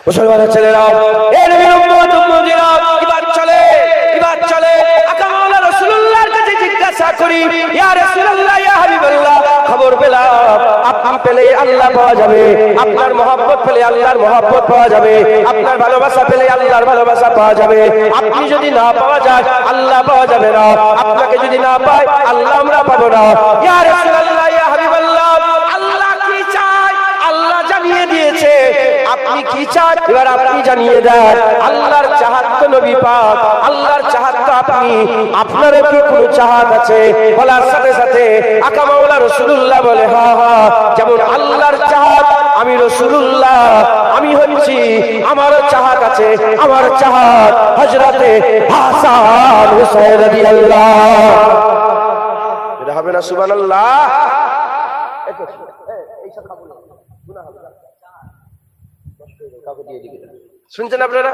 মুসলমানের ছেলেরা, এ নবীর উম্মত উম্মতিরা, এবার চলে আকা মাওলা রাসূলুল্লাহর কাছে জিজ্ঞাসা করি, ইয়া রাসূলুল্লাহ, ইয়া হাবিবাল্লাহ, খবর পেলাম আপনি পেলে আল্লাহ পাওয়া যাবে, আপনার মহব্বত পেলে আল্লাহর মহব্বত পাওয়া যাবে, আপনার ভালোবাসা পেলে আল্লাহর ভালোবাসা পাওয়া যাবে। আপনি যদি না পাওয়া যায় আল্লাহ পাওয়া যাবে না, আপনাকে যদি না পাই আল্লাহ আমরা পাবো না। ইয়া রাসূলুল্লাহ, ইয়া হাবিবাল্লাহ, আল্লাহ কি চায় আল্লাহ জানিয়ে দিয়েছে, আপনি কি চান এবার আপনি জানিয়ে দেন। আল্লাহর চাহাত তো নবী পাক, আল্লাহর চাহাত তো আপনি, আপনার কি কোনো চাহাত আছে? বলার সাথে সাথে আকা মাওলা রাসূলুল্লাহ বলে, হ্যাঁ হ্যাঁ, যেমন আল্লাহর চাহাত আমি রাসূলুল্লাহ, আমি হচ্ছি, আমারও চাহাত আছে, আমার চাহাত হযরতে হাসান হুসাইন রাদিয়াল্লাহ। এটা হবে না সুবহানাল্লাহ? শুনছেন আপনারা?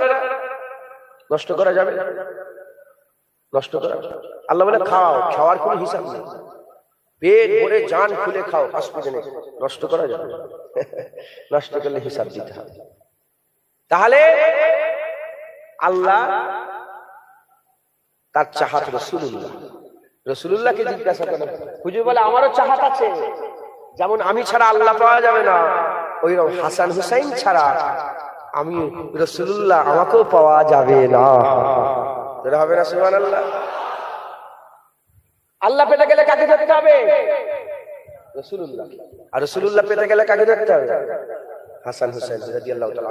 নষ্ট করা যাবে? নষ্ট করা, আল্লাহ বলে খাও, খাওয়ার কোনো হিসাব নেই, পেট ভরে জান খুলে খাও, হসপিটালে নষ্ট করা যাবে? নষ্ট করলে হিসাব দিতে হবে। তাহলে আল্লাহ তার চাহাত রাসূলুল্লাহ, রাসূলুল্লাহকে জিজ্ঞাসা করেন, হুজুর বলে আমারও চাহাত আছে, যেমন আমি ছাড়া আল্লাহ পাওয়া যাবে না, ওইরকম হাসান হুসাইন ছাড়া আমি রাসূলুল্লাহ আমাকেও পাওয়া যাবে না। এটা হবে না সুবহানাল্লাহ? আল্লাহ পেতে গেলে কাকে ধরতে হবে? রাসূলুল্লাহ। আর রাসূলুল্লাহ পেতে গেলে কাকে ধরতে হবে? হাসান হুসাইন রাদিয়াল্লাহু তাআলা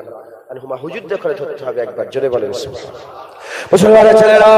আনহুমা হুজুরদের করে ধরতে হবে। একবার জোরে বলেন সুবহানাল্লাহ। মুসলমানের ছেলেরা,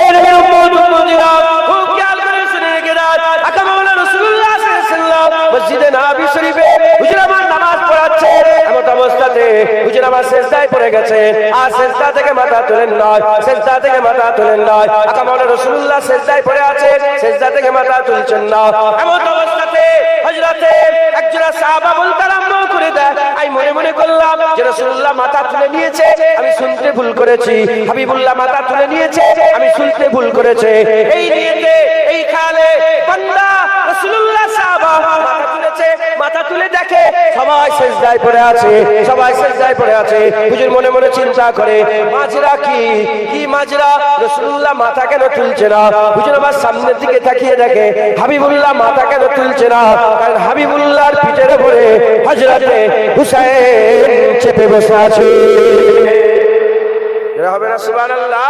এই নবীর উম্মত উম্মতিরা, খুব খেয়াল করে শুনে রেখে দাও, আকা মাওলানা রাসূলুল্লাহ সাল্লাল্লাহু আলাইহি ওয়াসাল্লাম মসজিদে নববী শরীফে হুজুর আমার নামাজ পড়াচ্ছে, এমন অবস্থাতে হুজুর আমার সিজদায় পড়ে গেছে, আর সিজদা থেকে মাথা তোলেন না, সিজদা থেকে মাথা তোলেন না, আকা মাওলানা রাসূলুল্লাহ সিজদায় পড়ে আছে, সিজদা থেকে মাথা তুলছেন না, এমন অবস্থাতে হযরতে একজন সাহাবা বলতে আরম্ভ করে দেয়, আমি মনে মনে করলাম যে রাসূলুল্লাহ মাথা তুলে নিয়েছে, আমি শুনতে ভুল করেছি, হাবিবুল্লাহ মাথা তুলে নিয়েছে, আমি শুনতে ভুল করেছে, এই নিয়েতে এই খেয়ালে বান্দা রাসূলুল্লাহ সাহাবা মাথা তুলেছে, মাথা তুলে দেখে সবাই সিজদায় পড়ে আছে, সবাই সিজদায় পড়ে আছে। হুজুর মনে মনে চিন্তা করে মাজরা কি মাজরা, রাসূলুল্লাহ মাথা কেন তুলছে না? হুজুর আমার সামনের দিকে তাকিয়ে দেখে হাবিবুল্লাহ মাথা কেন তুলছে না, কারণ হাবিবুল্লাহর পিঠের উপরে হযরতে হুসাইন চেপে বসে আছে। এরা হবে না সুবহানাল্লাহ?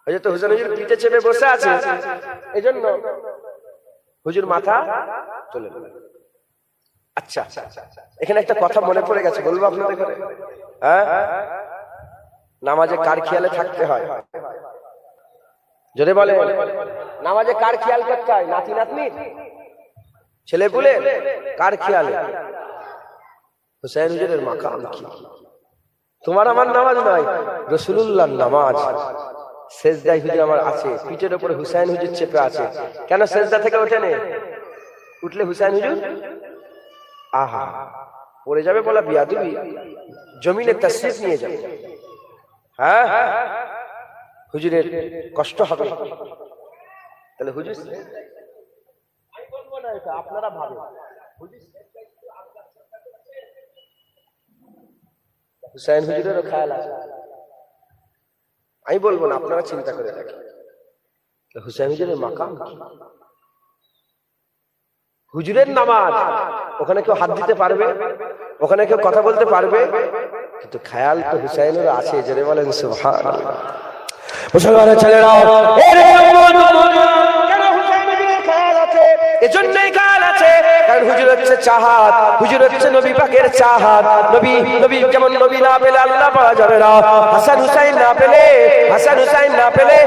হযরত হুসাইন হুজুর পিঠে চেপে বসে আছে, এজন্য হুজুর মাথা তুলে না। আচ্ছা, এখানে একটা কথা মনে পড়ে গেছে, বলবো আপনাদের ঘরে? হ্যাঁ, নামাজে কার খেয়ালে থাকতে হয়? যদি বলে নামাজে কার খেয়াল করতে হয়? নাতি নাতনি, ছেলে পুলে, কার খেয়ালে? হুসাইন হুজুরের মাকাম কি? তোমার আমার নামাজ নয়, রাসূলুল্লাহর নামাজ। সেজদায় হুজুর আমার আছে, পিঠের উপরে হুসাইন হুজুর চেপে আছে, কেন সেজদা থেকে ওঠেনে? উঠলে হুসাইন হুজুর আহা পড়ে যাবে, বলা বিয়াদবি, জমিনে তাশরীফ নিয়ে যাবে। হ্যাঁ, হুজুরের কষ্ট হবে। তাহলে হুজুর আমি বলবো না, এটা আপনারা ভাবেন। হুসাইন হুজুরেরও খেয়াল আছে, আমি বলবো না, আপনারা চিন্তা করে দেখেন হুসাইন হুজুরের মাকাম কি? হুজুরের নামাজ, ওখানে কেউ হাত দিতে পারবে, ওখানে কেউ কথা বলতে পারবে, কিন্তু খেয়াল তো হুসাইনের আছে। জোরে বলেন সুবহানাল্লাহ। মুসলমানের ছেলেরা, কেন হুসাইন হুজুরের খেয়াল আছে? এজন্যই খেয়াল আছে কারণ হুজুর হচ্ছে চাহাত, হুজুর হচ্ছে নবী পাকের চাহাত। নবী যেমন নবী না পেলে আল্লাহ পাওয়া যাবে না, হাসান হুসাইন না পেলে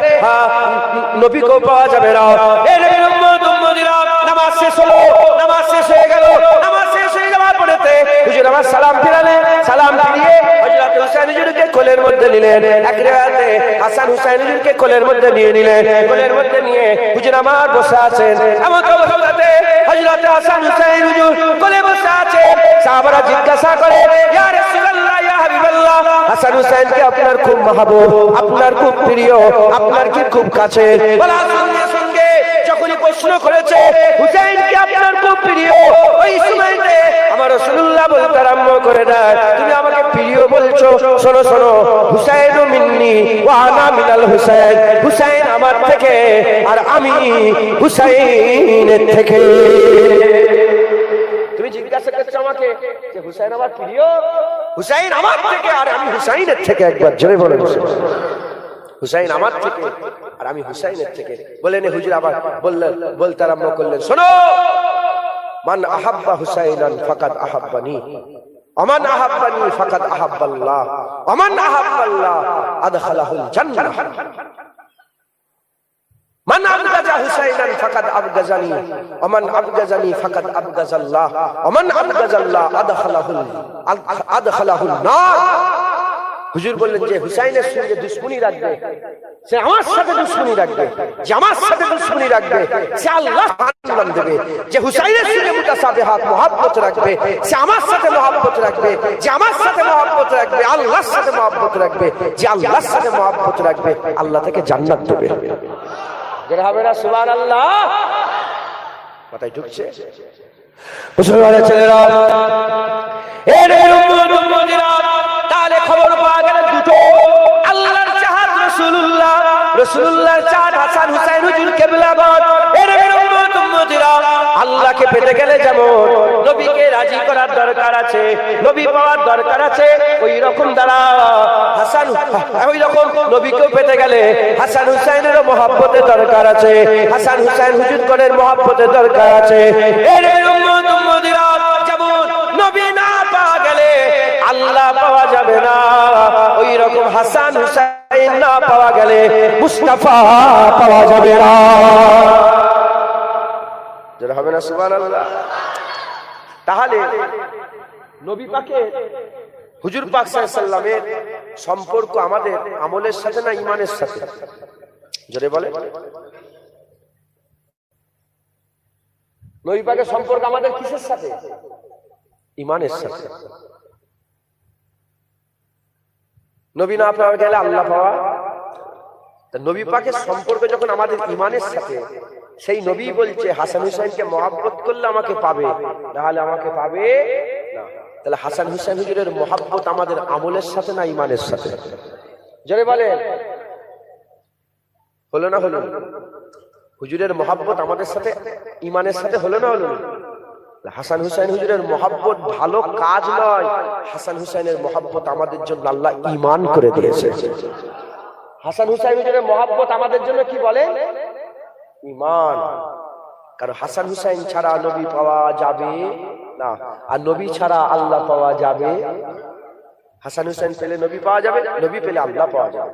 নবীকেও পাওয়া যাবে না। এই নবীর উম্মত উম্মতিরা, নামাজ শেষ হলো, নামাজ শেষ হয়ে গেল, নামাজ শেষ হয়ে যাওয়ার পরেতে হুজুর আমার সালাম ফিরালেন, সালাম ফিরিয়ে হযরত হুসাইন হুজুরকে কোলের মধ্যে নিলেন। এক রিওয়ায়াতে হাসান হুসাইন হুজুরকে কোলের মধ্যে নিয়ে নিলেন, কোলের মধ্যে নিয়ে হুজুর আমার বসে আছেন। এমন অবস্থাতে হযরত হাসান হুসাইন হুজুর কোলে বসে আছেন। সাহাবারা জিজ্ঞাসা করে, ইয়া রাসূলুল্লাহ, ইয়া হাবিবাল্লাহ, হাসান হুসাইনকে আপনার খুব মাহবুব, আপনার খুব প্রিয়, আপনার কি খুব কাছে? বলা সঙ্গে যখনই প্রশ্ন করেছে হুসাইন কি আপনার খুব প্রিয়, ওই সময়তে আমার রাসূলুল্লাহ বলতে আরম্ভ করে দেয়, তুমি বলতেছো, শোনো শোনো, হুসাইন মিন্নি ওয়া আনা মিনাল হুসাইন, হুসাইন আমার থেকে আর আমি হুসাইনের থেকে। তুমি জিজ্ঞাসা করছো আমাকে যে হুসাইন আমার প্রিয়, হুসাইন আমার থেকে আর আমি হুসাইনের থেকে। একবার জোরে বলেন হুসাইন আমার থেকে আর আমি হুসাইনের থেকে। বলেন হুজুর আবার বললেন, বলতে আরম্ভ করলেন, শোনো, মান আহাব্বা হুসাইনান ফাকাদ আহাব্বানি, আমান আহাব্বানি ফাকাদ আহাব্বাল্লাহ, আমান আহাব্বাল্লাহ আদখালাহুল জান্নাহ, মান আবগাজা হুসাইনান ফাকাদ আবগাজানি, আমান আবগাজানি ফাকাদ আবগাজাল্লাহ, আমান আবগাজাল্লাহ আদখালাহুল নার। হুজুর বললেন যে হুসাইনের সঙ্গে দুশমনি রাখবে সে আমার সাথে দুশমনি রাখবে, যে আমার সাথে দুশমনি রাখবে সে আল্লাহ জাহান্নাম দেবে। যে হুসাইনের সঙ্গে মুতাসাবিহাত মুহাব্বত রাখবে সে আমার সাথে মুহাব্বত রাখবে, যে আমার সাথে মুহাব্বত রাখবে আল্লাহর সাথে মুহাব্বত রাখবে, যে আল্লাহর সাথে মুহাব্বত রাখবে আল্লাহ তাকে জান্নাত দেবে। যারা হবে না সুবহানাল্লাহ, কথাই ঢুকছে মুসলমানের ছেলেরা, এর উম্মতিরা। তাহলে খবর পাওয়া গেল দুটো, আল্লাহর চাহাত রাসূলুল্লাহ, রাসূলুল্লাহর চাহাত হাসান হুসাইন হুজুর কিবলাগত। এর উম্মতিরা, আল্লাহকে পেতে গেলে যেমন নবীকে রাজি করার দরকার আছে, নবী পাওয়ার দরকার আছে, ওই রকম দ্বারা হাসান, ওই রকম নবীকেও পেতে গেলে হাসান হুসাইনেরও মহব্বতের দরকার আছে, হাসান হুসাইন হুজুরগণের মহব্বতের দরকার আছে। এর উম্মতিরা, যেমন নবী না পাওয়া গেলে আল্লাহ পাওয়া যাবে না, ওই রকম হাসান হুসাইন না পাওয়া গেলে মুস্তাফা পাওয়া যাবে না। যারা হবে না সুবহানাল্লাহ। তাহলে নবী পাকের হুজুর পাক সাল্লাল্লাহু আলাইহি ওয়াসাল্লামের সম্পর্ক আমাদের আমলের সাথে না ঈমানের সাথে? জোরে বলে। নবী পাকের সম্পর্ক আমাদের কিসের সাথে? ঈমানের সাথে। নবী না পাওয়া গেলে আল্লাহ পাওয়া। তা নবী পাকের সম্পর্ক যখন আমাদের ঈমানের সাথে, সেই নবী বলছে হাসান হুসাইনকে মহব্বত করলে আমাকে পাবে, নাহলে আমাকে পাবে না। তাহলে হাসান হুসাইন হুজুরের মহব্বত আমাদের আমলের সাথে না ঈমানের সাথে? জোরে বলে। হলো না হলো? হুজুরের মহব্বত আমাদের সাথে ঈমানের সাথে হলো না হলো? হাসান হুসাইন হুজুরের মহব্বত ভালো কাজ নয়, হাসান হুসাইনের মহব্বত আমাদের জন্য আল্লাহ ঈমান করে দিয়েছে। হাসান হুসাইন হুজুরের মহব্বত আমাদের জন্য কি বলেন? ঈমান। কারণ হাসান হুসাইন ছাড়া নবী পাওয়া যাবে না, আর নবী ছাড়া আল্লাহ পাওয়া যাবে। হাসান হুসাইন পেলে নবী পাওয়া যাবে, নবী পেলে আল্লাহ পাওয়া যাবে।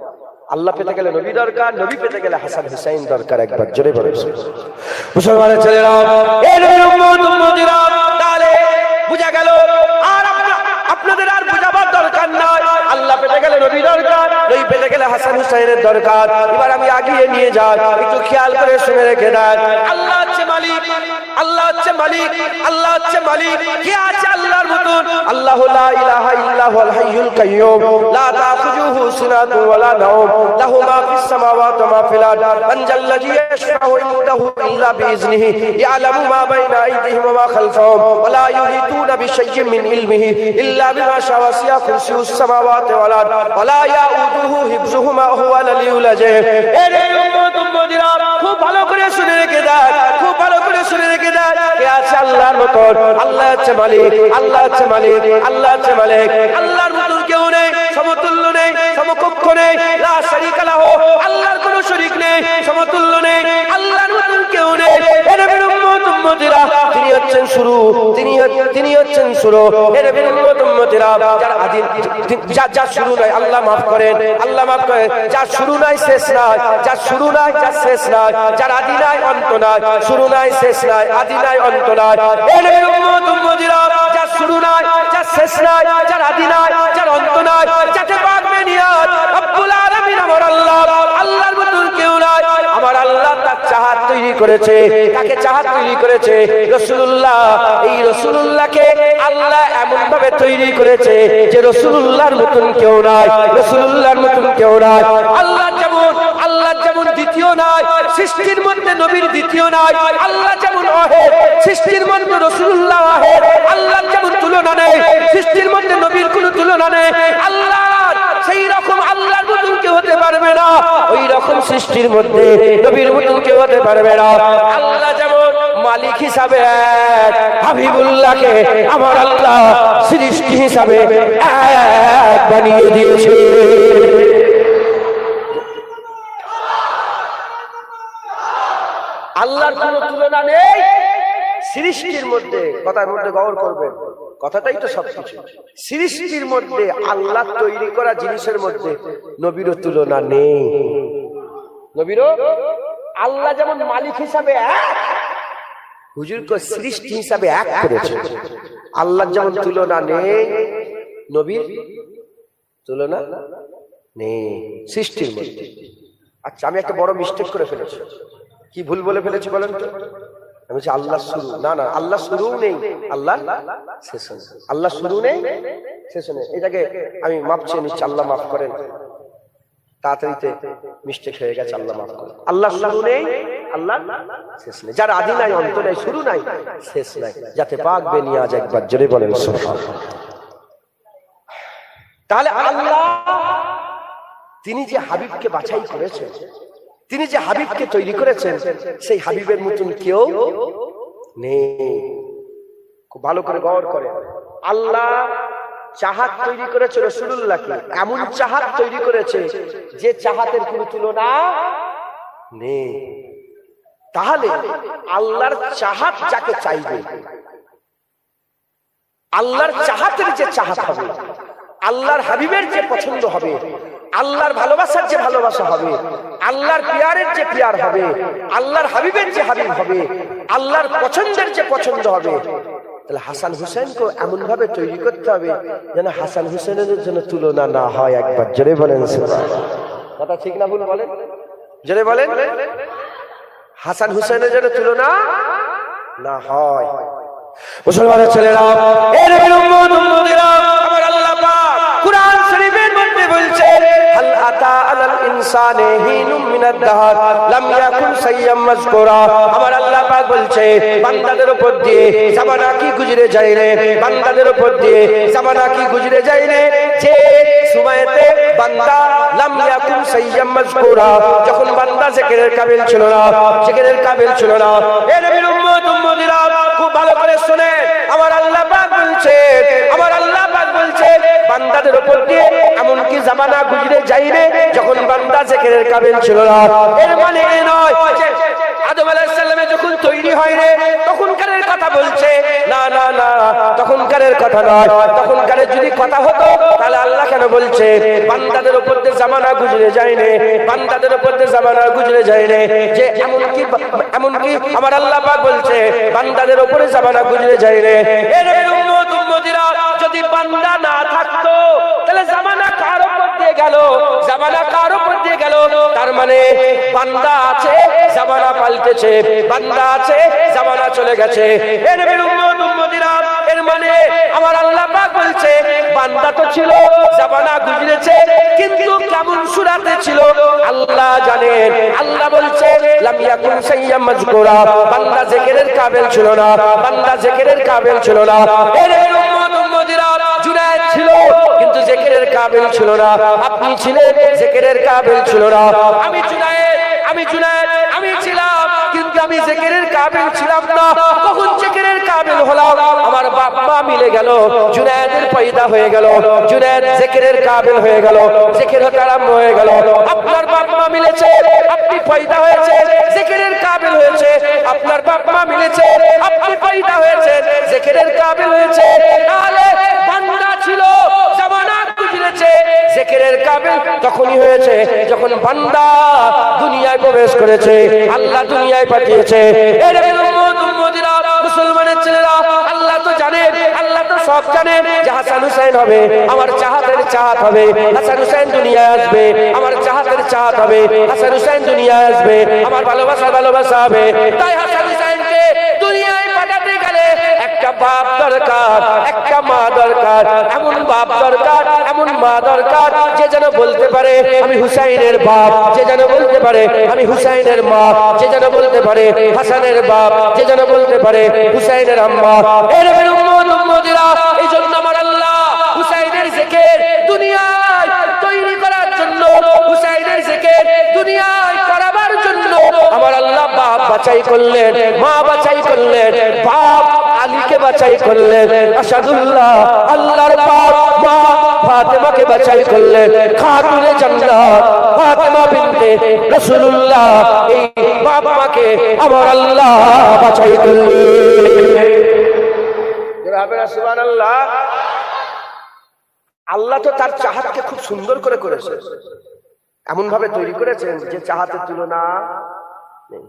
আল্লাহ পেতে গেলে নবী দরকার, নবী পেতে গেলে হাসান হুসাইন দরকার। একবার জোরে বলে মুসলমানের ছেলেরা, এর উম্মতিরা, তাহলে বুঝা গেল। আর আপনাদের আর বুঝাবার দরকার নাই, আল্লাহ পেতে গেলে নবী দরকার, নবী পেতে গেলে হাসান হুসাইনের দরকার। এবার আমি আগিয়ে নিয়ে যাই, একটু খেয়াল করে শুনে রেখে দেন। আল্লাহ হচ্ছে মালিক, আল্লাহ হচ্ছে মালিক, আল্লাহ হচ্ছে মালিক। কে আছে আল্লাহর মতন? আল্লাহু লা ইলাহা ইল্লা হুয়াল হাইয়ুল কাইয়্যুম, লা তাখুযুহু সিনাতুন ওয়া লা নাওম, লাহু মা ফিস সামাওয়াতি ওয়া মা ফিল আরদ, মান জাল্লাযী ইয়াশফাউ ইনদাহু ইল্লা বিইজনিহি, ইয়ালামু মা বাইনা আইদিহিম ওয়া মা খালফাহুম, ওয়া লা ইউহিতুনা বিশাইয়্যিন মিন ইলমিহি ইল্লা বিমা শাআ, ওয়াসি'a কুরসিয়ুস সামাওয়াতি ওয়াল আরদ, ওয়া লা ইয়াউদুহু হিফযুহুমা ওয়া হুয়াল আলিয়্যুল আযীম। এর উম্মতিরা, খুব ভালো করে শুনে রেখে দেন, খুব ভালো করে শুনে রেখে দেন। কে আছে আল্লাহর মতন? আল্লাহ হচ্ছে মালিক, আল্লাহ হচ্ছে মালিক, আল্লাহ হচ্ছে মালিক। আল্লাহর মতন কেউ নেই, সমতুল্য নেই, সমকক্ষ নেই, লা শারীকা লাহু, আল্লাহর কোনো শরীক নেই, সমতুল্য নেই, আল্লাহর মতন কেউ নেই। এর উম্মতিরা, তিনি হচ্ছেন শুরু, তিনি হচ্ছেন শুরু। এর উম্মতিরা, যার আদি, যার শুরু নাই আল্লাহ মাফ করেন, আল্লাহ মাফ করেন। যার শুরু নাই শেষ নাই, যার শুরু নাই যার শেষ নাই, যার আদি নাই অন্ত নাই, শুরু নাই শেষ নাই, আদি নাই অন্ত নাই। এর উম্মতিরা, যার শুরু নাই যার শেষ নাই, যার আদি নাই যার অন্ত নাই, যাতে পাকবে নিয়াত রব্বুল আলামিন আমার আল্লাহ, আল্লাহর মতন কেউ নাই। আমার আল্লাহ তার চাহাত তৈরি করেছে, তাকে চাহাত তৈরি করেছে রাসূলুল্লাহ। এই রাসূলুল্লাহকে আল্লাহ এমন ভাবে তৈরি করেছে যে রাসূলুল্লাহর মতন কেউ নাই, রাসূলুল্লাহর মতন কেউ নাই। আল্লাহ যেমন দ্বিতীয় নাই, সৃষ্টির মধ্যে নবীর দ্বিতীয় নাই। আল্লাহ যেমন ওয়াহিদ, সৃষ্টির মধ্যে রাসূলুল্লাহ ওয়াহিদ। আল্লাহ যেমন তুলনা নেই, সৃষ্টির মধ্যে নবীর কোনো তুলনা নেই। আল্লাহ সৃষ্টির মধ্যে নবীর মতন কেউ হতে পারবে না। আল্লাহ যেমন মালিক হিসাবে এক, হাবিবুল্লাহকে আমার আল্লাহ সৃষ্টি হিসাবে এক বানিয়ে দিয়েছে। আল্লাহর কোনো তুলনা নেই সৃষ্টির মধ্যে। কথার মধ্যে গৌর করবেন, কথাটাই তো সবকিছু। সৃষ্টির মধ্যে আল্লাহ তৈরি করা জিনিসের মধ্যে নবীরও তুলনা নেই। নবীরও আল্লাহ যেমন মালিক হিসাবে এক, হুজুরকে সৃষ্টি হিসাবে এক করেছে। আল্লাহর যেমন তুলনা নেই, নবীর তুলনা নেই সৃষ্টির মধ্যে। আচ্ছা, আমি একটা বড় মিস্টেক করে ফেলেছি। কি ভুল বলে ফেলেছি বলেন তো? আমি বলছি আল্লাহ শুরু, না না, আল্লাহ শুরু নেই, আল্লাহ শেষ নেই। আল্লাহ শুরু নেই, শেষ নেই। এটাকে আমি মাপ চেয়ে নিচ্ছি, আল্লাহ মাফ করেন। তাড়াতাড়িতে মিস্টেক হয়ে গেছে, আল্লাহ মাফ করেন। আল্লাহ শুরু নেই, আল্লাহ শেষ নেই। যার আদি নাই, অন্ত নাই, শুরু নাই, শেষ নাই, যাতে পাক বেনিয়াজ একবার জোরে বলেন সুবহানাল্লাহ। তাহলে আল্লাহ তিনি যে হাবিবকে বাছাই করেছেন, তিনি যে হাবিবকে তৈরি করেছেন, সেই হাবিবের মতন কেউ নেই। খুব ভালো করে গৌর করে। আল্লাহ চাহাত তৈরি করেছে রাসূলুল্লাহকে, এমন চাহাত তৈরি করেছে যে চাহাতের কোনো তুলনা নেই। তাহলে আল্লাহর চাহাত যাকে চাইবে, আল্লাহর চাহাতের যে চাহাত হবে, আল্লাহর হাবিবের যে পছন্দ হবে, আল্লাহর ভালোবাসার যে ভালোবাসা হবে, আল্লাহর পিয়ারের যে পিয়ার হবে, আল্লাহর হাবিবের যে হাবিব হবে, আল্লাহর পছন্দের যে পছন্দ হবে, তাহলে হাসান হুসেনকে এমন ভাবে তৈরি করতে হবে যেন হাসান হুসেনের জন্য তুলনা না হয়। একবার জোরে বলেন সুবহানাল্লাহ। কথা ঠিক না ভুল বলেন? জোরে বলেন। হাসান হুসেনের জন্য তুলনা না হয়। মুসলমানের ছেলেরা, এ নবীর উম্মত উম্মতিরা, আমার আল্লাহ পাক কুরআন শরীফের মধ্যে বলছে, হাল আতা আলাল ইনসানি হিনুম মিনাদ দাহর লাম ইয়াকুন সাইয়্যাম মাযকুরা। আমার আল্লাহ পাক বলছে, বান্দাদের উপর দিয়ে জামানা কি গুজরে যায় রে, বান্দাদের উপর দিয়ে জামানা কি গুজরে যায় রে, যে সময়তে বান্দা লাম ইয়াকুন সাইয়্যাম মাযকুরা, যখন বান্দা জিকিরের কাবিল ছিল না, জিকিরের কাবিল ছিল না। এ নবীর উম্মত উম্মতিরা, খুব ভালো করে শুনে, আমার আল্লাহ পাক বলছে, আমার আল্লাহ পাক বলছে, বান্দাদের উপর দিয়ে এমন কি জামানা গুজরে যাইবে যখন বান্দা জিকিরের কাবিল ছিল না। এর মানে এই নয় আদম আলাইহিস সালামের যখন তৈরি হয় রে তখনকারের কথা বলছে, না না না, তখনকারের কথা নয়। তখনকারের যদি কথা হতো তাহলে আল্লাহ কেন বলছে বান্দাদের উপর দিয়ে জামানা গুজরে যায় রে, বান্দাদের উপর দিয়ে জামানা গুজরে যায় রে, যে এমন কি আমার আল্লাহ পাক বলছে বান্দাদের উপরে জামানা গুজরে যায় রে। এর উম্মত উম্মতিরা, যদি বান্দা না থাকতো তাহলে জামানা কার উপর দিয়ে গেল, জামানা কার উপর দিয়ে গেল? তার মানে বান্দা আছে, জামানা পাল্টেছে, বান্দা আছে, জামানা চলে গেছে। এর উম্মত উম্মতিরা, এর মানে আমার আল্লাহ পাক বলছে বান্দা তো ছিল, জামানা গুজরেছে, কিন্তু কেমন সুরাতে ছিল আল্লাহ জানেন। আল্লাহ বলছে লাম ইয়াকুন সাইয়্যাম মাযকুরা, বান্দা জিকিরের কাবিল ছিল না, বান্দা জিকিরের কাবিল ছিল না। এর উম্মত উম্মতিরা, জুনায়েদ ছিল কিন্তু জিকিরের কাবিল ছিল না, আপনি ছিলেন জিকিরের কাবিল ছিল না, আমি জুনায়েদ, আমি জুনায়েদ, আমি ছিলাম কিন্তু আমি জিকিরের কাবিল ছিলাম না। কখন জিকিরের কাবিল হলাম? আমার বাপ মা মিলে গেল, জুনায়েদের পয়দা হয়ে গেল, জুনায়েদ জিকিরের কাবিল হয়ে গেল, জিকির হতে আরম্ভ হয়ে গেল। আপনার বাপ মা মিলেছে, আপনি পয়দা হয়েছে, জিকিরের কাবিল হয়েছে। আপনার বাপ মা মিলেছে, আপনি পয়দা হয়েছে, জিকিরের কাবিল হয়েছে। তাহলে বান্দা ছিল, জামানা গুজরেছে, জিকিরের কাবিল তখনই হয়েছে যখন বান্দা দুনিয়ায় প্রবেশ করেছে, আল্লাহ দুনিয়ায় পাঠিয়েছে। এর উম্মত উম্মতিরা, মুসলমানের ছেলেরা, আল্লাহ তো জানে, আল্লাহ তো সব জানে যে হাসান হুসাইন হবে, আমার চাহাতের চাহাত হবে, হাসান হুসাইন দুনিয়ায় আসবে, আমার চাহাতের চাহাত হবে, হাসান হুসাইন দুনিয়ায় আসবে, আমার ভালোবাসার ভালোবাসা হবে। তাই হাসান হুসাইনকে দুনিয়ায় পাঠাতে গেলে একটা বাপ দরকার, একটা মা দরকার, এমন বাপ দরকার, এমন মা দরকার যে যেন বলতে পারে আমি হুসাইনের বাপ, যে যেন বলতে পারে আমি হুসাইনের মা, যে যেন বলতে পারে হাসানের বাপ, যে যেন বলতে পারে হুসাইনের আম্মা। এর উম্মত উম্মতিরা, এই জন্য আমার আল্লাহ হুসাইনের জিকির দুনিয়ায় তৈরি করার জন্য, হুসাইনের জিকির দুনিয়ায় বাছাই করলেন, মা বাছাই করলেন, বাপ আলীকে বাছাই করলেন, আসাদুল্লাহ আল্লাহর পাক মা ফাতেমাকে বাছাই করলেন, খাতুনে জান্নাত ফাতেমা বিনতে রাসূলুল্লাহ, এই বাপ মাকে আমার আল্লাহ বাছাই করলেন। সুবহানাল্লাহ। আল্লাহ তো তার চাহাতকে খুব সুন্দর করে করেছে, এমন ভাবে তৈরি করেছেন যে চাহাতের তুলনা নেই।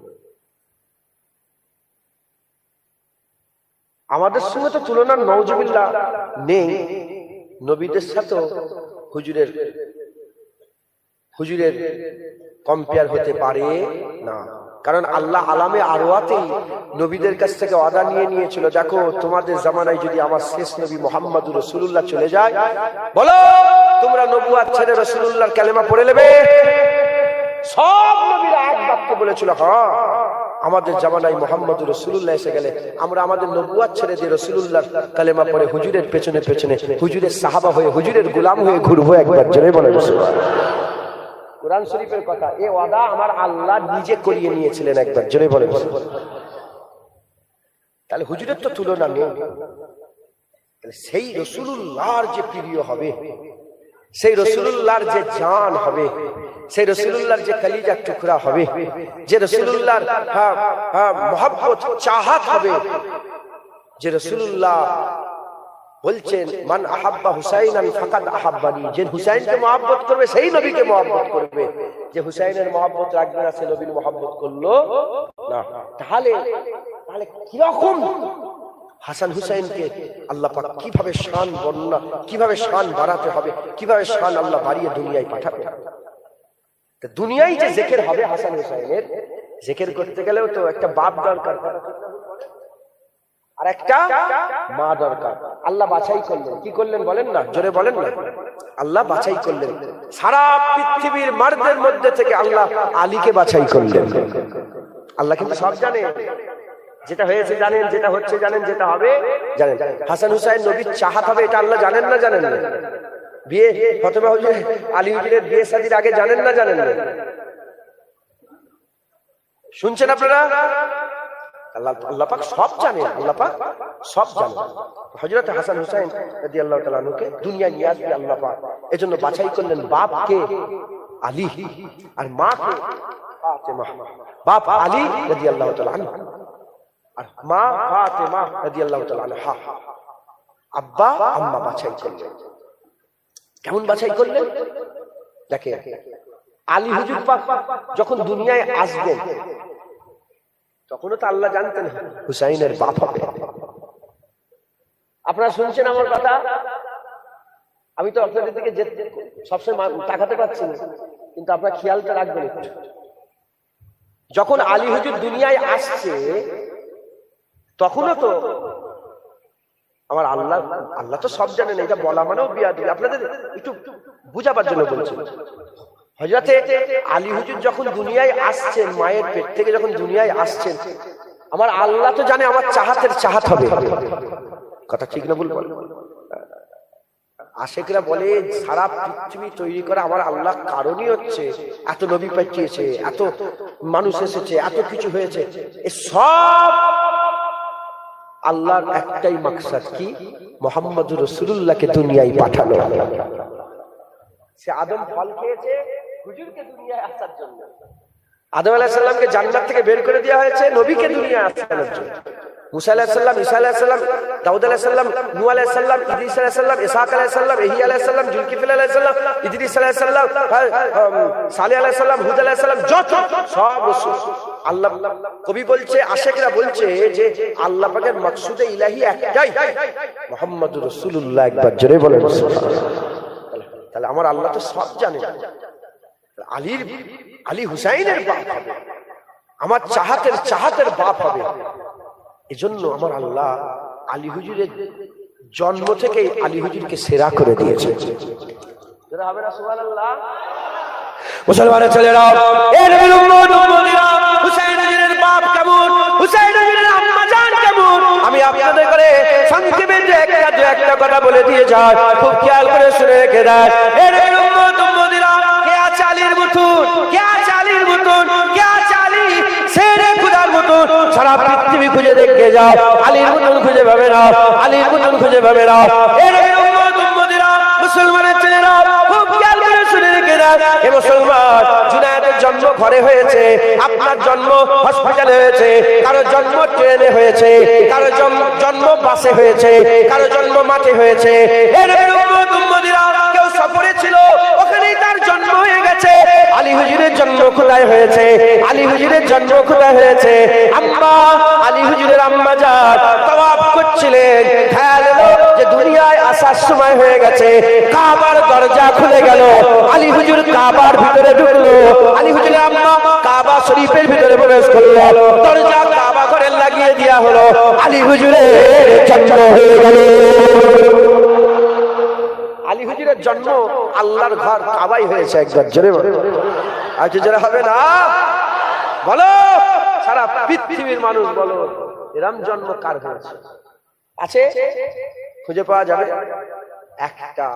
আমাদের সঙ্গে তো তুলনা নওজুবিল্লাহ নেই, নবীদের সাথে হুজুরের কম্পেয়ার হতে পারে না। কারণ আল্লাহ আলামে আরওয়াতেই নবীদের কাছ থেকে ওয়াদা নিয়েছিল, দেখো তোমাদের জামানায় যদি আমার শেষ নবী মুহাম্মদুর রাসূলুল্লাহ চলে যায়, বলো তোমরা নবুয়ত ছেড়ে রাসূলুল্লাহর কালেমা পড়ে নেবে। সব নবীরা এক বাক্যে বলেছিল, হ্যাঁ আমাদের জামানায় মুহাম্মদুর রাসূলুল্লাহ এসে গেলে আমরা আমাদের নবুয়ত ছেড়ে দিয়ে রাসূলুল্লাহর কালেমা পড়ে হুজুরের পেছনে পেছনে হুজুরের সাহাবা হয়ে হুজুরের গোলাম হয়ে ঘুরবো। একবার জোরে বলেন সুবহানাল্লাহ। কুরআন শরীফের কথা, এই ওয়াদা আমার আল্লাহ নিজে করিয়ে নিয়েছিলেন। একবার জোরে বলেন। তাহলে হুজুরের তো তুলনা নেই। সেই রাসূলুল্লাহর যে প্রিয় হবে, সেই রাসূলুল্লাহর যে জান হবে, সেই রাসূলুল্লাহর যে কলিজার টুকরা হবে, যে রাসূলুল্লাহর মহব্বত চাহত হবে, যে রাসূলুল্লাহ বলছেন মান আহাব্বা হুসাইনান ফাকাদ আহাব্বানি, যে হুসাইনকে মহব্বত করবে সেই নবীকে মহব্বত করবে, যে হুসাইনের মহব্বত রাখবে না সে নবীর মহব্বত করলো না। তাহলে কিরকম হাসান হুসাইনকে আল্লাহ পাক কিভাবে শান বর্ণনা, কিভাবে শান বাড়াতে হবে, কিভাবে শান আল্লাহ বাড়িয়ে দুনিয়ায় পাঠাবে। দুনিয়ায় যে জিকির হবে হাসান হুসাইনের, জিকির করতে গেলেও তো একটা বাপ দরকার আর একটা মা দরকার। আল্লাহ বাছাই করলেন, কি করলেন বলেন না, জোরে বলেন না। আল্লাহ বাছাই করলেন, সারা পৃথিবীর মারদের মধ্যে থেকে আল্লাহ আলীকে বাছাই করলেন। আল্লাহ কিন্তু সব জানে, যেটা হয়েছে জানেন, যেটা হচ্ছে জানেন, যেটা হবে জানেন। হাসান হুসাইন নবীর চাহাত হবে, এটা আল্লাহ জানেন না জানেন না? বিয়ে ফাতেমা হুজুর আলী হুজুরের বিয়ে শাদীর আগে জানেন না জানেন না? শুনছেন আপনারা? আল্লাহ পাক সব জানেন, আল্লাহ পাক সব জানেন। হযরত হাসান হুসাইন রাদিয়াল্লাহু তাআলা আনহুকে দুনিয়ায় নিয়ে আসবে আল্লাহ পাক, এজন্য বাছাই করলেন বাপকে আলী আর মাকে ফাতেমা। বাপ আলী রাদিয়াল্লাহু তাআলা আনহু আর মা ফাতেমা রাদিয়াল্লাহু তাআলা আনহা। আব্বা আম্মা বাছাই করলেন। কেমন বাছাই করলেন দেখেন। আলী হুজুর পাক যখন দুনিয়ায় আসবেন তখনও তো আল্লাহ জানতেন হুসাইনের বাপ হবে। আপনারা শুনছেন আমার কথা? আমি তো আপনাদের দিকে সবসময় তাকাতে পারছি না, কিন্তু আপনারা খেয়ালটা রাখবেন। যখন আলী হুজুর দুনিয়ায় আসছে তখনও তো আমার আল্লাহ তো সব জানেন, এটা বলা মানেও বিয়াদবি। আপনাদের একটু বুঝাবার জন্য বলছি। হযরতে আলী হুজুর যখন দুনিয়ায় আসছেন, মায়ের পেট থেকে যখন দুনিয়ায় আসছেন, আমার আল্লাহ তো জানে আমার চাহাতের চাহাত হবে। কথা ঠিক না বলবো? আশেকরা বলে সারা পৃথিবী তৈরি করা আমার আল্লাহ কারণই হচ্ছে এত নবী পাঠিয়েছে, এত মানুষ এসেছে, এত কিছু হয়েছে। এ সব আল্লাহর একটাই মাকসাদ, কি? মুহাম্মদুর রাসূলুল্লাহকে দুনিয়ায় পাঠানো। সে আদম ফল খেয়েছে হুজুরকে দুনিয়ায় আসার জন্য। আদম আলাইহিস সালামকে জান্নাত থেকে বের করে দেওয়া হয়েছে নবীকে দুনিয়ায় আসার জন্য। মুসা আলাইহিস সালাম, ঈসা আলাইহিস সালাম, দাউদ আলাইহিস সালাম, নূহ আলাইহিস সালাম, ইদ্রিস আলাইহিস সালাম, ইসহাক আলাইহিস সালাম, ইহইয়া আলাইহিস সালাম, জুলকিফল আলাইহিস সালাম, ইদ্রিস আলাইহিস সালাম, সালেহ আলাইহিস সালাম, হুদ আলাইহিস সালাম, যত সব রাসূল। আল্লাহ কবি বলছে, আশিকরা বলছে যে আল্লাহ পাকের মাকসুদে ইলাহি একটাই, মুহাম্মদুর রাসূলুল্লাহ। একবার জোরে বলেন সুবহানাল্লাহ। তাহলে আমার আল্লাহ তো সব জানে। আলী হুসাইনের বাপ হবে, আমার চাহাতের বাপ হবে। এজন্য আমার আল্লাহ আলী হুজুরের জন্ম থেকেই আলী হুজুরকে সেরা করে দিয়েছে। হবে না সুবহানাল্লাহ? মুসলমানের ছেলেরা, এই নবীর উম্মত উম্মতিরা, হুসাইন হুজুরের বাপ কেমন, হুসাইন হুজুরের আম্মা জান কেমন, আমি আপনাদের করে সংক্ষেপে একটা কথা বলে দিয়ে যাই, খুব খেয়াল করে শুনে রেখে দেয়। এই নবীর উম্মত উম্মতিরা, কে আছে আলীর মতন, কে আছে আলীর মতন, কে আছে আলী শেরে খুদার মতন, খুঁজে দেখে যাও, আলীর মতন খুঁজে পাবে না, আলীর মতন খুঁজে পাবে না। মুসলমানের ছেলেরা খুব খেয়াল করে শুনে রেখে দেন, হে মুসলমান, জুনায়েদের জন্ম ঘরে হয়েছে, আপনার জন্ম হসপিটালে হয়েছে, কারো জন্ম ট্রেনে হয়েছে, কারো জন্ম বাসে হয়েছে, কারো জন্ম মাঠে হয়েছে। কেউ সফরে ছিল, ওখানেই তার জন্ম হয়ে গেছে। আলী হুজুরের জন্ম কোথায় হয়েছে? আলী হুজুরের জন্ম কোথায় হয়েছে? আম্মা, আলী হুজুরের আম্মা যান তাওয়াফ করছিলেন, খেয়াল এলো যে দুনিয়ায় আসার সময় হয়ে গেছে। কাবার দরজা খুলে গেল, আলী হুজুর কাবার ভিতরে ঢুকলো, আলী হুজুরের আম্মা কাবা শরীফের ভিতরে প্রবেশ করলো, দরজা কাবা ঘরে লাগিয়ে দেওয়া হলো, আলী হুজুরের জন্ম হয়ে গেল। আলী হুজুরের জন্ম আল্লাহর ঘর কাবাই হয়েছে। একবার জোরে বলো, আর জোরে হবে না? বলো, সারা পৃথিবীর মানুষ বলো, এরম জন্ম কার হয়েছে? আছে? খুঁজে পাওয়া যাবে একটা?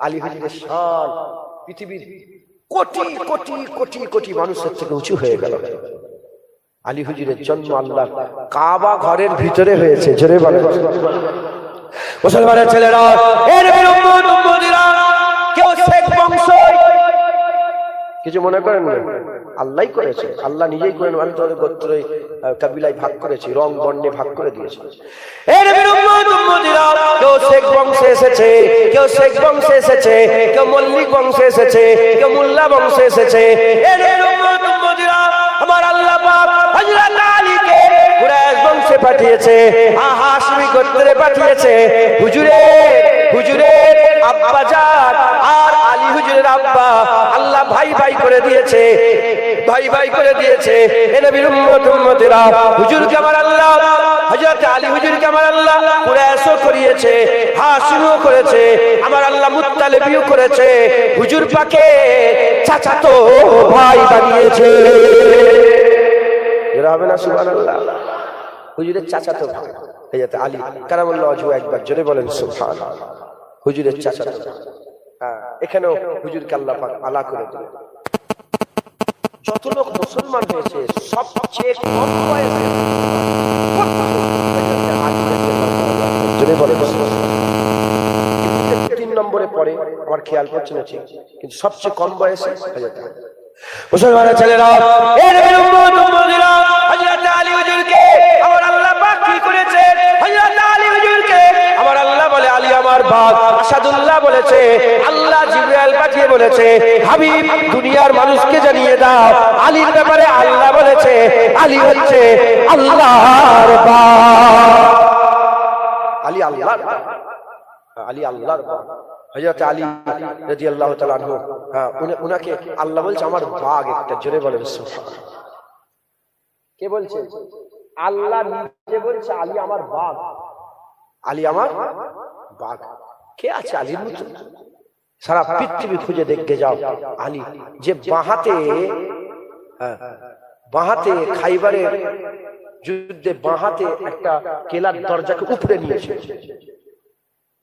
আলী হুজুরের শান পৃথিবীর কোটি কোটি কোটি কোটি মানুষের থেকে উঁচু হয়ে গেল। আলী হুজুরের জন্ম আল্লাহ কাবা ঘরের ভিতরে হয়েছে। জোরে বলে মুসলমানের ছেলেরা, কেউ শেখ বংশ কিছু মনে করেন না, আল্লাহই করেছে, আল্লাহ নিজেই করেন। আমি তোমাদের গোত্র কাবিলায় ভাগ করেছি, রং বর্ণে ভাগ করে দিয়েছি। কেউ শেখ বংশে এসেছে, কেউ শেখ বংশে এসেছে, কেউ মল্লিক বংশে এসেছে, কেউ মোল্লা বংশে এসেছে। আমার আল্লাহ পাক হযরত আলীকে কুরাইশ বংশে পাঠিয়েছে, হাশমি গোত্রে পাঠিয়েছে। হুজুরের আব্বা জান আর আলী হুজুরের আব্বা আল্লাহ ভাই ভাই করে দিয়েছে, ভাই ভাই করে দিয়েছে। এ নবীর উম্মতেরা, হুজুরকে আমার আল্লাহ, হযরত আলী হুজুরকে আমার আল্লাহ কুরাইশও করিয়েছে, হাশমিও করেছে, আমার আল্লাহ মুত্তালিবিও করেছে, হুজুর পাকে চাচাতো ভাই বানিয়েছে। এরা হবে না সুবহানাল্লাহ? হুজুরের চাচাতো ভাই হযরত আলী কারামাল্লাহু ওয়াজহু, একবার জোরে বলেন সুবহানাল্লাহ। হুজুরের চাচাতো, এখানেও হুজুরকে আল্লাহ পাক আলা করে দিলেন। যত লোক মুসলমান হয়েছে সবচেয়ে কম বয়সে জোরে বলেন 3 নম্বরে পড়ে, আমার খেয়াল করছে না ঠিক, কিন্তু সবচেয়ে কম বয়সে মুসলমানের ছেলেরা, হযরত আলী হুজুরকে আমার আল্লাহ পাক কি করেছে? হযরত আলী হুজুরকে আমার আল্লাহ বলে আলী আমার বাপ। আসাদুল্লাহ বলেছে, আল্লাহ জিবরাইল পাঠিয়ে বলেছে, হাবিব দুনিয়ার মানুষকে জানিয়ে দাও আলীর ব্যাপারে আল্লাহ বলেছে আলী হচ্ছে আল্লাহর বাপ। আলী আল্লাহর বাপ, আলী আল্লাহর বাপ। হযরত আলী রাদিয়াল্লাহু তাআলা আনহু, উনাকে আল্লাহ বলছে আমার বাগ একটা। জোরে বলেন সুবহানাল্লাহ। কে বলছে? আল্লাহ নিজে বলছে আলী আমার বাগ, আলী আমার বাগ। কে আছে আলীর মতো? সারা পৃথিবী খুঁজে দেখতে যাও, আলী যে বাঁহাতে খাইবারের যুদ্ধে বাঁহাতে একটা কেলার দরজাকে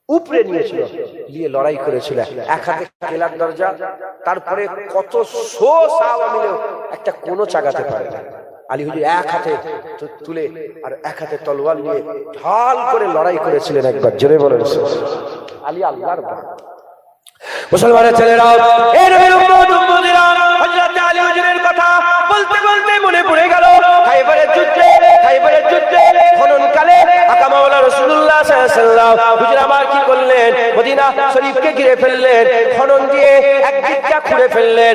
উপরে নিয়েছিল, নিয়ে লড়াই করেছিল, এক হাতে কেলার দরজা, তারপরে কত শো সাহাবা মিলে একটা কোনো চাগাতে পারে না। আলী হুজুর এক হাতে তুলে আর এক হাতে তলোয়ার নিয়ে ঢাল করে লড়াই করেছিলেন। একবার জোরে বলেন আলী আল্লাহর বাপ। মুসলমানের ছেলেরা, হযরত আলী হুজুরের কথা বলতে বলতে মনে পড়ে গেল খাইবারের যুদ্ধে খননকালে আকা মাওলানা রাসূলুল্লাহ সাল্লাল্লাহু আলাইহি ওয়াসাল্লাম হুজুর আমার কি করলেন? মদিনা শরীফকে ঘিরে ফেললেন, খনন দিয়ে এক দিকটা খুঁড়ে ফেললেন।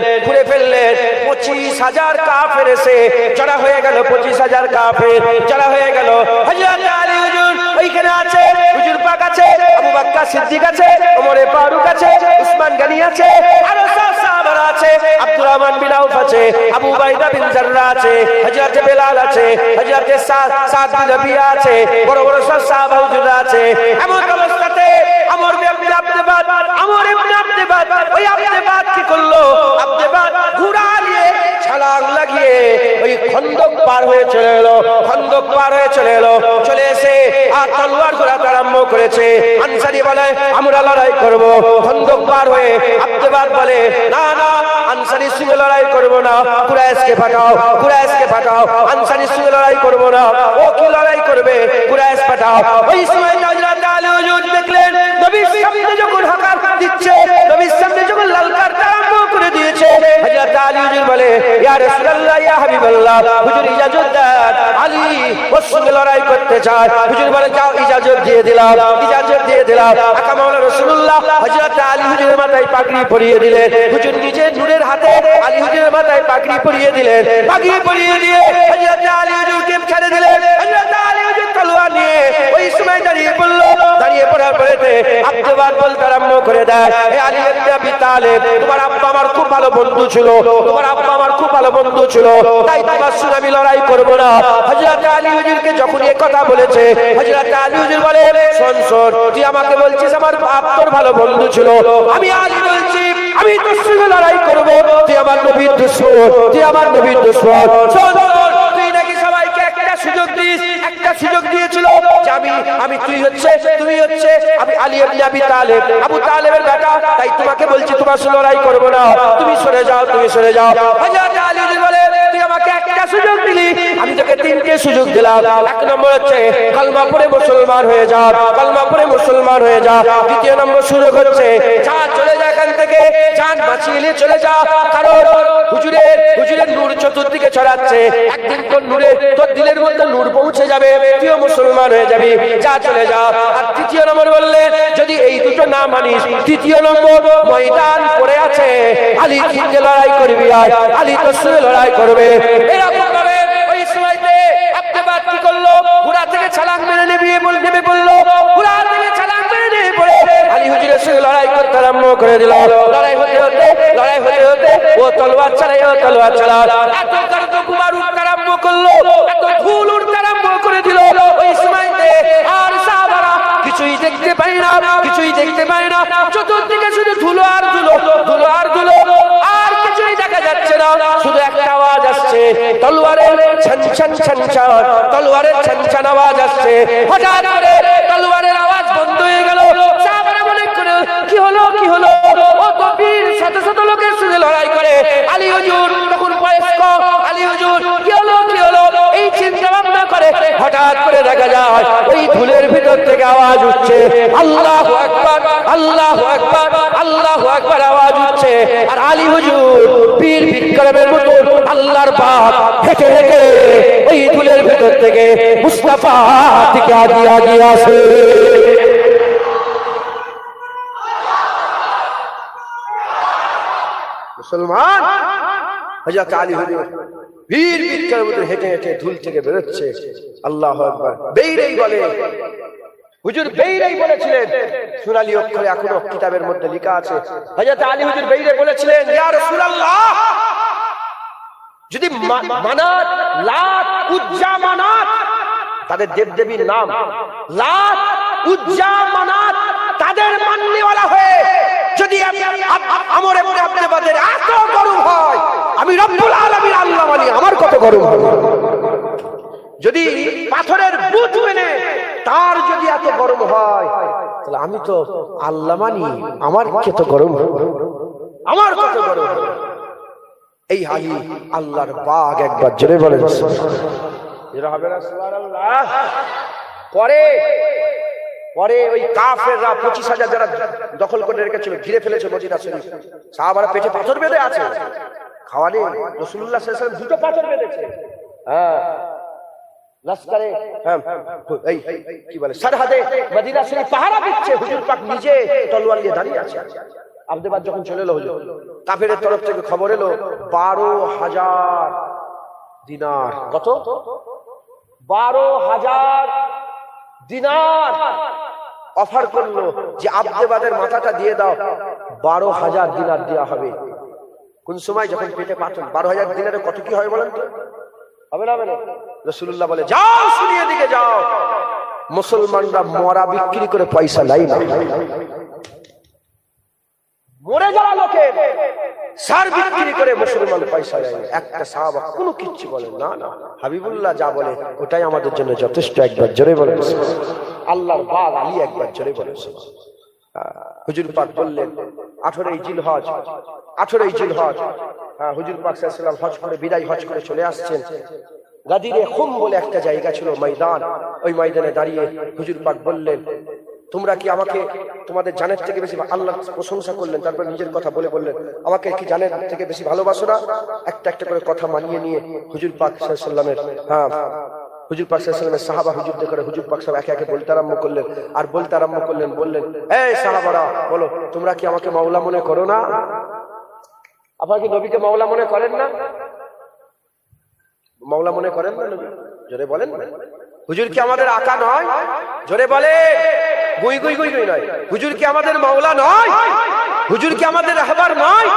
25,000 কাফের এসে জড়া হয়ে গেল, 25,000 কাফের জড়া হয়ে গেল। হযরত আলী হুজুর ওইখানে আছে, হুজুর পাক আছে, আবু বকর সিদ্দিক আছে, ওমর ফারুক আছে, উসমান গনি আছে, আরো সব সাহাবারা আছে, আব্দুর রহমান বিন আউফ আছে, আবু উবাইদা বিন জাররাহ আছে, হযরত বেলাল আছে, হযরত সাদ বিন রাবিয়া আছে, বড় বড় সব সাহাবা হুজুর আছে। এমন অবস্থাতে আমর ইবনে আব্দেবাদ ওই আব্দেবাদ কি করলো? আব্দেবাদ ঘোড়া নিয়ে ছালাং লাগিয়ে ওই খন্দক পার হয়ে চলে এলো, চলে এসে আর তলোয়ার ঘোরাতে আরম্ভ করেছে। আনসারী বলে আমরা লড়াই করব। খন্দক পার হয়ে আব্দেবাদ বলে না না, আনসারীর সঙ্গে লড়াই করব না, কুরাইশকে পাঠাও, কুরাইশকে পাঠাও, আনসারীর সঙ্গে লড়াই করব না। ও কি লড়াই করবে? কুরাইশ পাঠাও। ওই সময় হযরত আলী হুজুর দেখলেন নবীর সামনে যখন হাকার দিচ্ছে, নবীর সামনে যখন লালকার আরম্ভ করে দিয়েছে, হযরত আলী হুজুর বলে ইয়া রাসূলুল্লাহ ইয়া হাবিবাল্লাহ, হুজুর ইজাজত দেন, আলী ওর সঙ্গে লড়াই করতে চায়। হুজুর বলে যাও, ইজাজত দিয়ে দিলাম, ইজাজত দিয়ে দিলাম। আকা মাওলানা রাসূলুল্লাহ হযরত আলী হুজুরের মাথায় পাগড়ি পরিয়ে দিলেন। হুজুর নিজে নূরের হাতে আলী হুজুরের মাথায় পাগড়ি পরিয়ে দিলেন। পাগড়ি পরিয়ে দিয়ে হযরত আলী হুজুরকে ছেড়ে দিলেন। হযরত আলী হুজুর তলোয়ার নিয়ে ওই সময় দাঁড়িয়ে পড়ল। দাঁড়িয়ে পড়ার পরেতে আব্দুবাদ বলতে আরম্ভ করে দেয়, হে আলী ইবনে আবি তালেব, তোমার আব্বা আমার খুব ভালো বন্ধু ছিল, তোমার আব্বা আমার খুব ভালো বন্ধু ছিল, তাই তোমার সঙ্গে আমি লড়াই করব না। হযরত আলী হুজুরকে যখন এই কথা বলেছে, হযরত আলী হুজুর বলে শোন শোন, তুই আমাকে বলছিস আমার বাপ তোর ভালো বন্ধু ছিল, আমি আলী বলছি আমি তোর সঙ্গে লড়াই করব। তুই আমার নবীর দুশমন, তুই আমার নবীর দুশমন। শোন তুই নাকি সবাইকে একটা সুযোগ দিস, একটা সুযোগ দিয়েছিল যে আমি তুই হচ্ছে তুমি হচ্ছে আমি আলী ইবনে আবি তালেব, আবু তালেবের বেটা, তাই তোমাকে বলছি তোমার সঙ্গে লড়াই করব না, তুমি সরে যাও, তুমি সরে যাও। হযরত আলী হুজুর বলে তুই আমাকে একটা সুযোগ দিলি, আমি তোকে তিনটে সুযোগ দিলাম। এক নম্বর হচ্ছে কালমা পড়ে মুসলমান হয়ে যা, কালমা পড়ে মুসলমান হয়ে যা। দ্বিতীয় নম্বর সুযোগ হচ্ছে যা চলে যা এখান থেকে, জান বাঁচিয়ে নিয়ে চলে যা, কারণ হুজুরের নূর চতুর্দিকে ছড়াচ্ছে, একদিন তোর নূরে তোর দিলের মধ্যে নূর পৌঁছে যাবে, তুইও মুসলমান হয়ে যাবি, যা চলে যা। আর তৃতীয় নম্বর বললে যদি এই দুটো না মানিস, তৃতীয় নম্বর ময়দান পড়ে আছে, আলী সঙ্গে লড়াই করবি, আর আলী তোর সঙ্গে লড়াই করবে। এরকম ভাবে ওই সময়তে আব্দুবাদ কি করলো, ঘোড়া থেকে ছালাং মেরে নেমে পড়লো, ঘোড়া থেকে ছালাং মেরে নেমে পড়ে আলী হুজুরের সঙ্গে লড়াই করতে আরম্ভ করে দিল। লড়াই হতে হতে ও তলোয়ার চালায়, ও তলোয়ার চালায়, এত কারত কুমার উঠতে আরম্ভ করলো, এত ধুল উঠতে আরম্ভ করে দিল। ওই সময়তে আর সাহাবারা কিছুই দেখতে পাই না, কিছুই দেখতে পাই না, চতুর্দিকে শুধু ধুলো আর ধুলো, ধুলো আর ধুলো, আর কিছুই দেখা যাচ্ছে না। শুধু একটা আওয়াজ আসছে, তলোয়ারের ছন ছন ছন ছন, তলোয়ারের ছন ছন আওয়াজ আসছে। হঠাৎ করে তলোয়ারের আওয়াজ বন্ধ হয়ে গেল। সাহাবারা মনে করে কি হলো, কি হলো, ও তো বীর শত শত লোকের সঙ্গে লড়াই করে, আলী হুজুর তখন বয়স্ক, আলী হুজুর কি হলো, কি হলো, এই চিন্তা ভাবনা করে হঠাৎ করে দেখা যায় ওই ধুলের ভিতর থেকে আওয়াজ উঠছে, আল্লাহু আকবার, আল্লাহু আকবার, আল্লাহু আকবার আওয়াজ উঠছে। আর আলী হুজুর বীর বিক্রমের মতো আল্লাহর বাপ হেঁটে হেঁটে ওই ধুলের ভিতর থেকে মুস্তাফা দিকে আগিয়ে আসে। মুসলমান হযরত আলী হুজুর বীর বিক্রমের মতো হেঁটে হেঁটে ধুল থেকে বেরোচ্ছে, আল্লাহু আকবার। বেইরেই বলে, হুজুর বেইরেই বলেছিলেন, সুরালি অক্ষরে এখনো কিতাবের মধ্যে লেখা আছে, হযরত আলী হুজুর বেইরে বলেছিলেন, ইয়া রাসূলুল্লাহ, যদি মানাত, লাত, উজ্জা, মানাত তাদের দেবদেবীর নাম, লাত, উজ্জা, মানাত তাদের মাননেওয়ালা হয়ে যদি আমার উপরে আপনাদের এত গরম হয়, আমি রব্বুল আলামিন আল্লাহ মানি, আমার কত গরম হবে। যদি পাথরের বুত মেনে তার যদি এত গরম হয়, তাহলে আমি তো আল্লাহ মানি, আমার কত গরম হবে, আমার কত গরম হবে। এই আলী আল্লাহর বাগ, একবার জোরে বলেন সুবহানাল্লাহ। পরে ওই কাফেররা 25,000 যারা দখল করে রেখেছিল, ঘিরে ফেলেছে মদিনা শরীফ, সাহাবারা পেটে পাথর বেঁধে আছে, খাওয়া নেই। রাসূলুল্লাহ সাল্লাল্লাহু আলাইহি ওয়াসাল্লাম দুটো পাথর বেঁধেছে, লস্করে এই কি বলে সরহদে মদিনা শরীফ পাহারা দিচ্ছে, হুজুর পাক নিজে তলোয়ার নিয়ে দাঁড়িয়ে আছে। আব্দুবাদ যখন চলে এলো, হুজুর কাফেরের তরফ থেকে খবর এলো 12,000 দিনার, কত 12,000 দিনার অফার করলো যে আব্দুবাদের মাথাটা দিয়ে দাও, 12,000 দিনার দেওয়া হবে। কোন সময় যখন পেটে পাথর, 12,000 দিনারে কত কি হয় বলেন তো, হবে না? রাসূলুল্লাহ বলে যাও শুনিয়ে দিকে যাও, মুসলমানরা মরা বিক্রি করে পয়সা লাই না, মরে যাওয়া লোকে সার বিক্রি করে মুসলমান পয়সা নেয়। একটা সাহাবা কোনো কিচ্ছু বলেন না, না হাবিবুল্লাহ যা বলে ওটাই আমাদের জন্য যথেষ্ট। একবার জোরে বলেন আল্লাহর বাগ আলী, একবার জোরে বলেন। হুজুর পাক বললেন 18ই জিলহজ, 18ই জিলহজ, হ্যাঁ, হুজুর পাক সাল্লাল্লাহু আলাইহি ওয়াসাল্লাম হজ করে বিদায় হজ করে চলে আসছেন। গাদিরে খুম বলে একটা জায়গা ছিল, ময়দান। ওই ময়দানে দাঁড়িয়ে হুজুর পাক বললেন, তোমরা কি আমাকে তোমাদের জানের থেকে বেশি, আল্লাহর প্রশংসা করলেন, তারপর নিজের কথা বলে বললেন, আমাকে কি জানের থেকে বেশি ভালোবাসো না? একটা একটা করে কথা মানিয়ে নিয়ে হুজুর পাক সাল্লাল্লাহু আলাইহি ওয়াসাল্লামের, হ্যাঁ, হুজুর পাক সাল্লাল্লাহু আলাইহি ওয়াসাল্লামের সাহাবা হুজুরদের করে হুজুর পাক সব একে একে বলতে আরম্ভ করলেন। আর বলতে আরম্ভ করলেন, বললেন, এই সাহাবারা বলো, তোমরা কি আমাকে মাওলা মনে করো না? আপনারা কি নবীকে মাওলা মনে করেন না? মাওলা মনে করেন না নবী? জোরে বলেন। হুজুর কি আমাদের আকা নয়? জোরে বলে। গুই গুই গুই গুই নয়। হুজুর কি আমাদের মাওলা নয়? হুজুর কি আমাদের রাহবার নয়?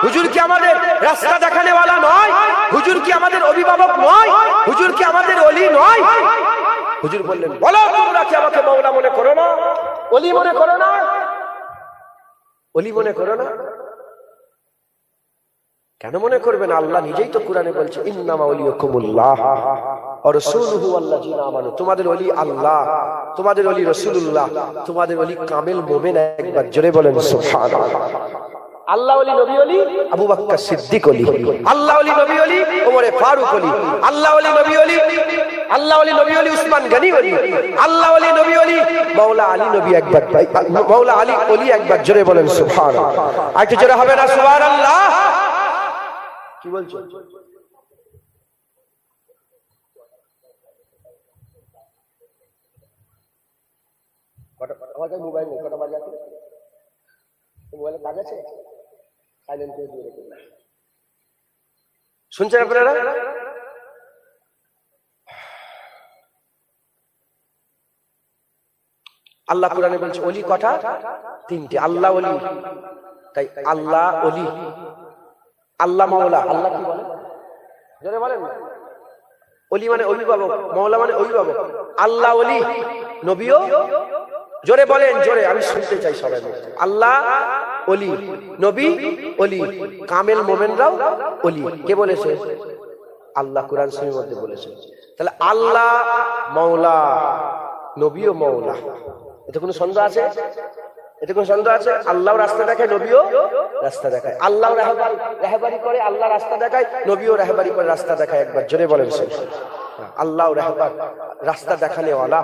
হুজুর কি আমাদের রাস্তা দেখানে ওয়ালা নয়? হুজুর কি আমাদের অভিভাবক নয়? হুজুর কি আমাদের ওলি নয়? হুজুর বললেন, বলো তোমরা কি আমাকে মাওলা মনে করো না? ওলি মনে করো না? ওলি মনে করো না? কেন মনে করবেন? আল্লাহ নিজেই তো কোরআনে বলছে, ইন্নামা ওয়ালিয়াকুমুল্লাহ ওয়া রাসূলুহু ওয়াল্লাযিনা আমানু। তোমাদের ওলি আল্লাহ, তোমাদের ওলি রাসূলুল্লাহ, তোমাদের ওলি কামেল মুমিন। একবার জোরে বলেন সুবহানাল্লাহ। আল্লাহ ওলি নবী ওলি আবু বকর সিদ্দিক ওলি, আল্লাহ ওলি নবী ওলি ওমর ফারুক ওলি, আল্লাহ ওলি নবী ওলি, আল্লাহ ওলি নবী ওলি উসমান গনি ওলি, আল্লাহ ওলি নবী ওলি মাওলা আলী নবী। একবার মাওলা আলী ওলি। একবার জোরে বলেন সুবহানাল্লাহ। আর একটু জোরে হবে না সুবহানাল্লাহ? কি বলছো? মোবাইল নেই, কটা বাজে? মোবাইলে কাজ আছে, সাইলেন্ট করে দিয়ে রেখে। শুনছেন আপনারা? আল্লাহ কোরআনে বলছে ওলি কটা? 3টে। আল্লাহ ওলি, তাই আল্লাহ ওলি, আল্লাহ মাওলা। আল্লাহ কি বলে? জোরে বলেন। ওলি মানে অভিভাবক, মাওলা মানে অভিভাবক। আল্লাহ ওলি, নবীও। জোরে বলেন, জোরে, আমি শুনতে চাই সবাই। আল্লাহ ওলি, নবী ওলি, কামেল মোমেনরাও ওলি। কে বলেছে? আল্লাহ কোরআন শরীফের মধ্যে বলেছে। তাহলে আল্লাহ মাওলা, নবীও মাওলা। এতে কোনো সন্দেহ আছে? এতে কোনো সন্দেহ আছে? আল্লাহ রাস্তা দেখায়, নবীও রাস্তা দেখায়। আল্লাহ রাহবারি করে, আল্লাহ রাস্তা দেখায়, নবীও রাহবারি করে, রাস্তা দেখায়। একবার জোরে বলেন। আল্লাহ রাহবার, রাস্তা দেখানে ওয়ালা,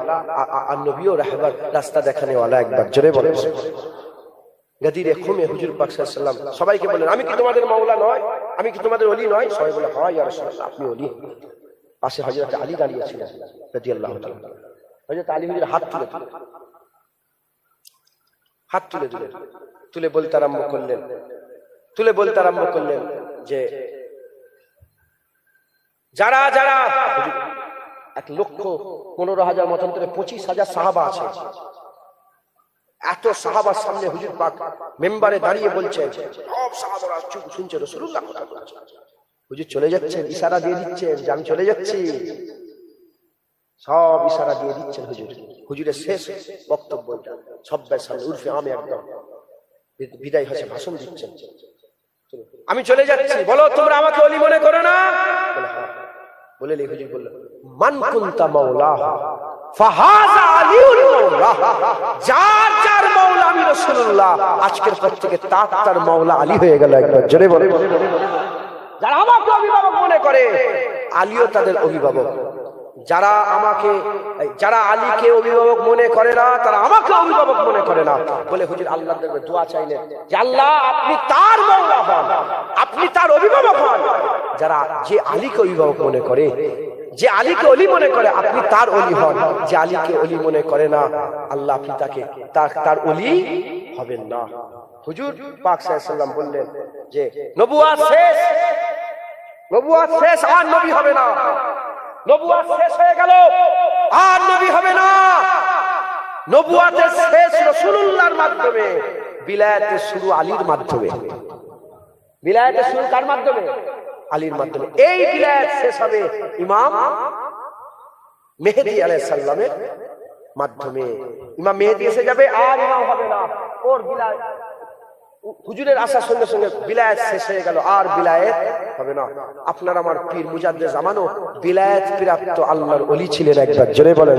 আর নবীও রাহবার, রাস্তা দেখানে ওয়ালা। একবার জোরে বলেন। গাদিরে খুমে হুজুর পাক সাল্লাল্লাহু আলাইহি ওয়াসাল্লাম সবাইকে বললেন, আমি কি তোমাদের মাওলা নয়? আমি কি তোমাদের ওলি নয়? সবাই বলে, হ্যাঁ ইয়া রাসূলুল্লাহ, আপনি ওলি। পাশে হযরত আলী দাঁড়িয়ে ছিলেন রাদিয়াল্লাহু তাআলা। হযরত আলী হুজুর হাত তুলে তুলে বলতে আরম্ভ করলেন, যে যারা যারা 1,15,000 মতান্তরে 25,000 সাহাবা আছে। এত সাহাবার সামনে হুজুর পাক মেম্বারে দাঁড়িয়ে বলছেন, সব সাহাবারা চুপ শুনছে, রাসূলুল্লাহ কথা বলছে। হুজুর চলে যাচ্ছেন, ইশারা দিয়ে দিচ্ছেন যে আমি চলে যাচ্ছি। সব ইশারা দিয়ে দিচ্ছেন হুজুর। হুজুরের শেষ বক্তব্যটা সবার সামনে উর্ফে আমি একদম বিদায় হচ্ছে, ভাষণ দিচ্ছেন, আমি চলে যাচ্ছি, বলো তোমরা আমাকে ওলি মনে করো না? বলে হুজুর বললেন, মান কুনতা মাওলাহু ফাহাযা আলিউল মাওলা। যার যার মাওলা আমি রাসূলুল্লাহ, আজকের পর থেকে তার মাওলা আলী হয়ে গেল। একবার জোরে বলে। যারা আমাকে অভিভাবক মনে করে, আলীও তাদের অভিভাবক। যারা আলীকে অভিভাবক মনে করে না, তারা আমাকে অভিভাবক মনে করে না। বলে হুজুর আল্লাহর দরবারে দোয়া চাইলেন যে আল্লাহ আপনি তার মাওলা হন, আপনি তার অভিভাবক হন। যারা যে আলীকে অভিভাবক মনে করে, যে আলীকে ওলি মনে করে, আপনি তার ওলি হন। যে আলীকে ওলি মনে করে না, আল্লাহ আপনি তাকে তার ওলি হবেন না। হুজুর পাক সাল্লাল্লাহু আলাইহি ওয়াসাল্লাম বললেন যে নবুয়ত শেষ, আর নবী হবে না। নবুয়ত শেষ হয়ে গেল, আর নবী হবে না। নবুয়তের শেষ রাসূলুল্লাহর মাধ্যমে, বিলায়াতের শুরু আলীর মাধ্যমে। বিলায়াতের শুরু কার মাধ্যমে? আলীর মাধ্যমে। এই বিলায়াত শেষ হবে ইমাম মেহেদী আলাইহিস সালামের মাধ্যমে। ইমাম মেহেদী এসে যাবে, আর ইমাম হবে না। ওর বিলায়াত, হুজুরের আসার সঙ্গে সঙ্গে বিলায়াত শেষ হয়ে গেল, আর বিলায়াত হবে না। আপনার আমার পীর মুজাদ্দিদ জামানও বিলায়াত প্রাপ্ত আল্লাহর ওলি ছিলেন। একবার জোরে বলেন।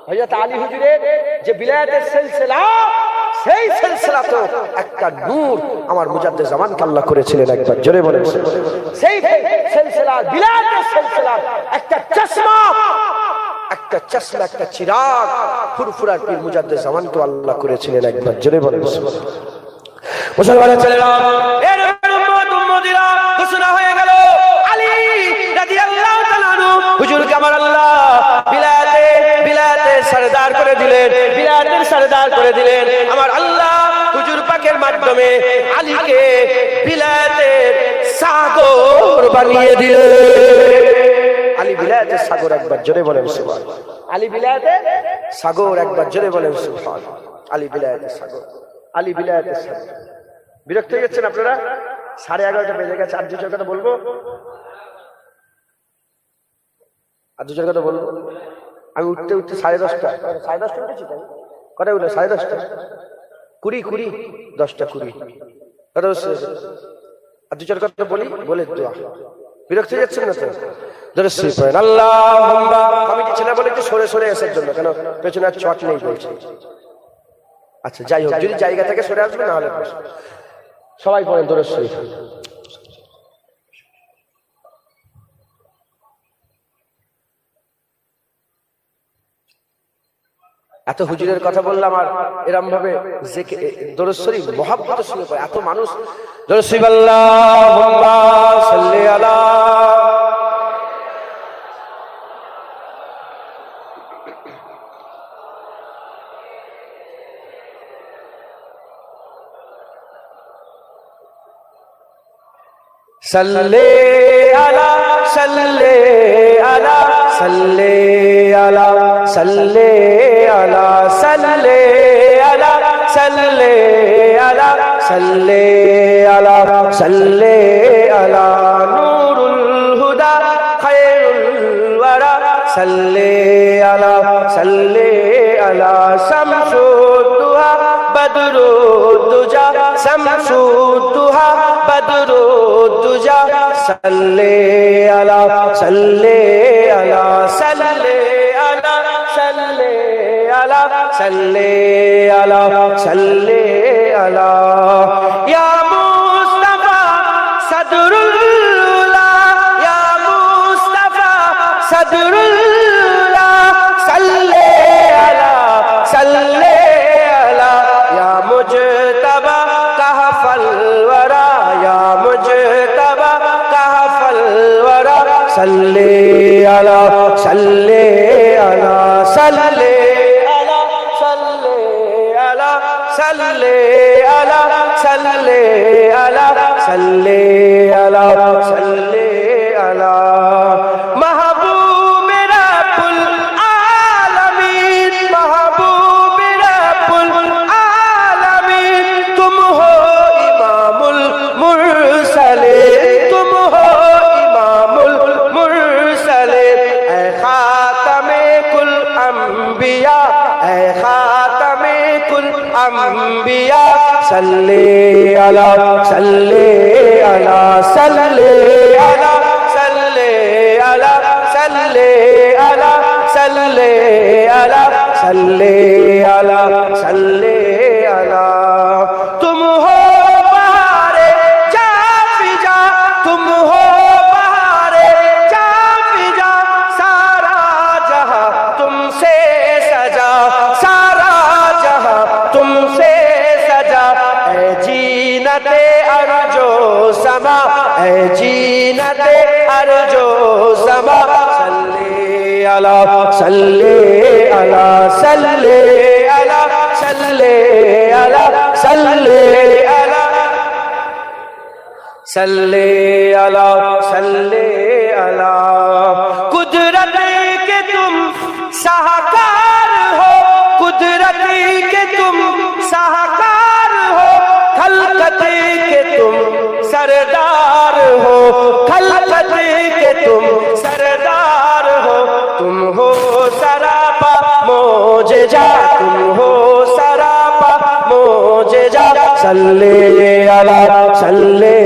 হযরত আলী হুজুরের যে বিলায়াতের সিলসিলা, সেই সিলসিলা তো একটা নূর আমার মুজাদ্দিদ জামানকে আল্লাহ করেছিলেন, একবার জোরে বলেন। সেই সিলসিলা বিলাতের সিলসিলা একটা চশমা, একটা চশমা, একটা চিরাগ ফুরফুরার পীর মুজাদ্দিদ জামানকে আল্লাহ করেছিলেন, একবার জোরে বলেন। মুসলমানের ছেলেরা, এর উম্মত উম্মতিরা ঘোষণা হয়ে গেল, আলী রাদিয়াল্লাহু তাআলা আনহু হুজুরকে আমার আল্লাহ বিলাতে সরদার করে দিলেন, বিলাতের সরদার করে দিলেন। আমার আল্লাহ হুজুর পাকের মাধ্যমে আলীকে বিলাতের সাগর বানিয়ে দিলেন। আলী বিলাতের সাগর, একবার জোরে বলেন সুবহানাল্লাহ। আলী বিলাতের সাগর, একবার জোরে বলেন সুবহানাল্লাহ। আলী বিলাতের সাগর, আলী বিলাতের সাগর। বিরক্ত হয়ে যাচ্ছেন আপনারা? 11:30 বেজে গেছে। আর 2 কথা বলবো, আর 2 কথা বলবো। আমি উঠতে 10:30, 10:30 উঠেছি তাই কটায় উঠলো? 10:30, 20, 10টা 20 কথা হচ্ছে। আর 2 কথা বলি, বলে দোয়া। বিরক্ত হয়ে যাচ্ছেন না তো? ধরে শ্রী পড়েন আল্লাহুম্মা। কমিটি ছেলে বলে একটু সরে সরে আসার জন্য, কেন পেছনে আর চট নেই বলছে। আচ্ছা যাই হোক, যদি জায়গা থেকে সরে আসবে না হলে সবাই পড়েন ধরে শ্রী। এত হুজুরের কথা বললাম, আর এরম ভাবে দরুদ শরীফ মহব্বত শুনে পড়ে এত মানুষ। দরুদ শরীফ আল্লাহুম্মা সাল্লি আলা সাল্লি আলা সাল্লি আলা সাল্লি আলা সাল্লি আলা সাল্লি আলা সাল্লি আলা সাল্লি আলা সাল্লি আলা নূরুল হুদা খায়রুল ওয়ারা সাল্লি আলা শামসুদ দুহা বদরুদ দুজা শামসুদ দুহা বদরুদ দুজা সাল্লি আলা সাল্লি আলা সাল্লি আলা সাল্লি আলা সাল্লি আলা সাল্লি আলা ইয়া মুস্তাফা সাদরুল্লাহ ইয়া মুস্তাফা সাদরুল্লাহ সাল্লি আলা সাল্লি আলা ইয়া মুজতাবা কাহফল ওয়ারা ইয়া মুজতাবা কাহফল ওয়ারা সাল্লি আলা সাল্লি আলা সাল্লি আলা সাল্লি আলা সাল্লি আলা সাল্লি আলা সাল্লি আলা সাল্লি আলা মাহবুব রাব্বুল আলামিন মাহবুব রাব্বুল আলামিন তুম হো ইমামুল মুরসালিন তুম হো ইমামুল মুরসালিন এ খাতামে কুল আম্বিয়া এ খাতামে কুল আম্বিয়া সাল্লি আলা সাল্লি আলা সাল্লি আলা সাল্লি আলা সাল্লি আলা সাল্লি আলা সাল্লি আলা সাল্লি আলা তুম হো বাহারে জা ফিজা তুম হো বাহারে জা ফিজা সারা জহাं तुमसे सजा सारा जहां तुमसे सजा ऐ जीनते अर्जो समा ऐ जीनते अर्जो समा सल्ली अला सल्ली अला सल्ली अला सल्ली अला सल्ली अला सल्ली अला सल्ली अला कुदरत के तुम साहकार हो कुदरत के तुम साहकार हो खलकत के तुम सरदार हो खलकत के तुम सरदार हो तुम हो सरापा मोजेजा तुम हो सरापा मोजेजा सल्ले अला सल्ले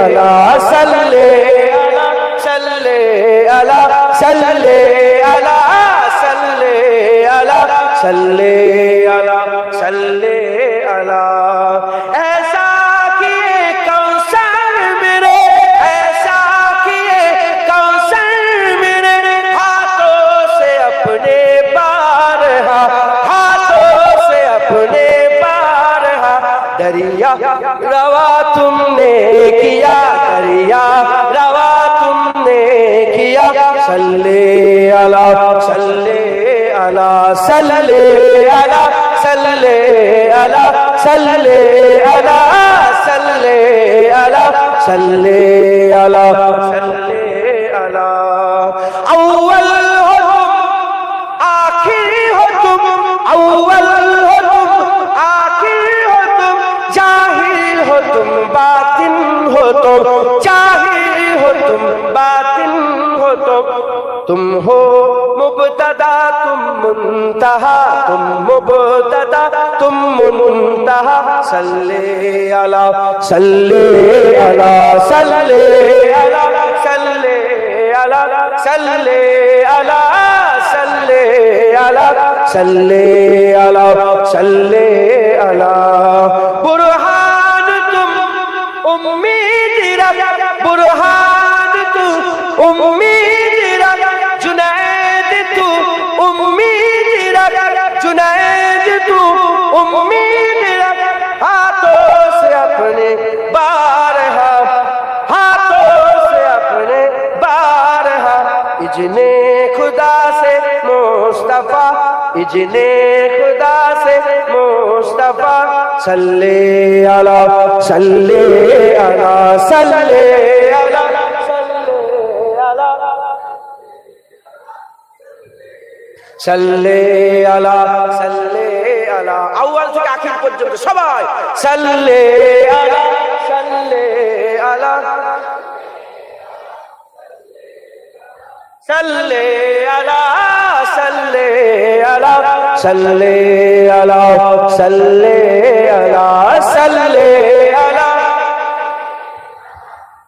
अला सल्ले अला सल्ले अला सल्ले अला सल्ले अला सल्ले अला सल्ले अला दरिया रवा तुमने किया, दरिया रवा तुमने किया। सल्ले अला सल्ले अला सल्ले अला सल्ले अला सल्ले अला सल्ले अला सल्ले अला सल्ले अला। अव्वल हो तुम आखिर हो तुम, अव्वल हो तुम आखिर हो तुम, जाहिर हो तुम बातिन हो तुम, जाहिर हो तुम बातिन हो तुम हो मुब्तदा तुम मुंतहा, तुम मुब्तदा तुम मुंतहा। सल्ले अला सल्ले अला सल्ले अला सल्ले अला सल्ले अला सल्ले अला सल्ले अला सल्ले अला। बुरहान तुम उम्मीद रख, बुरहान तुम उम्मीद रख, जुनैद तू उम्मीद रख, जुनैद तू उम्मीद रख। हाथों से अपने बारहा, हाथों से अपने बारहा, इजने खुदा से मुस्तफा, इजने खुदा से मुस्तफा। सल्ले अला सल्ले अला सल्ले अला सल्ले अला सल्ले अला सल्ले अला। अव्वल থেকে আখির পর্যন্ত সবাই সল্লে আলা সল্লে আলা सल्ले अला सल्ले अला सल्ले अला सल्ले अला सल्ले अला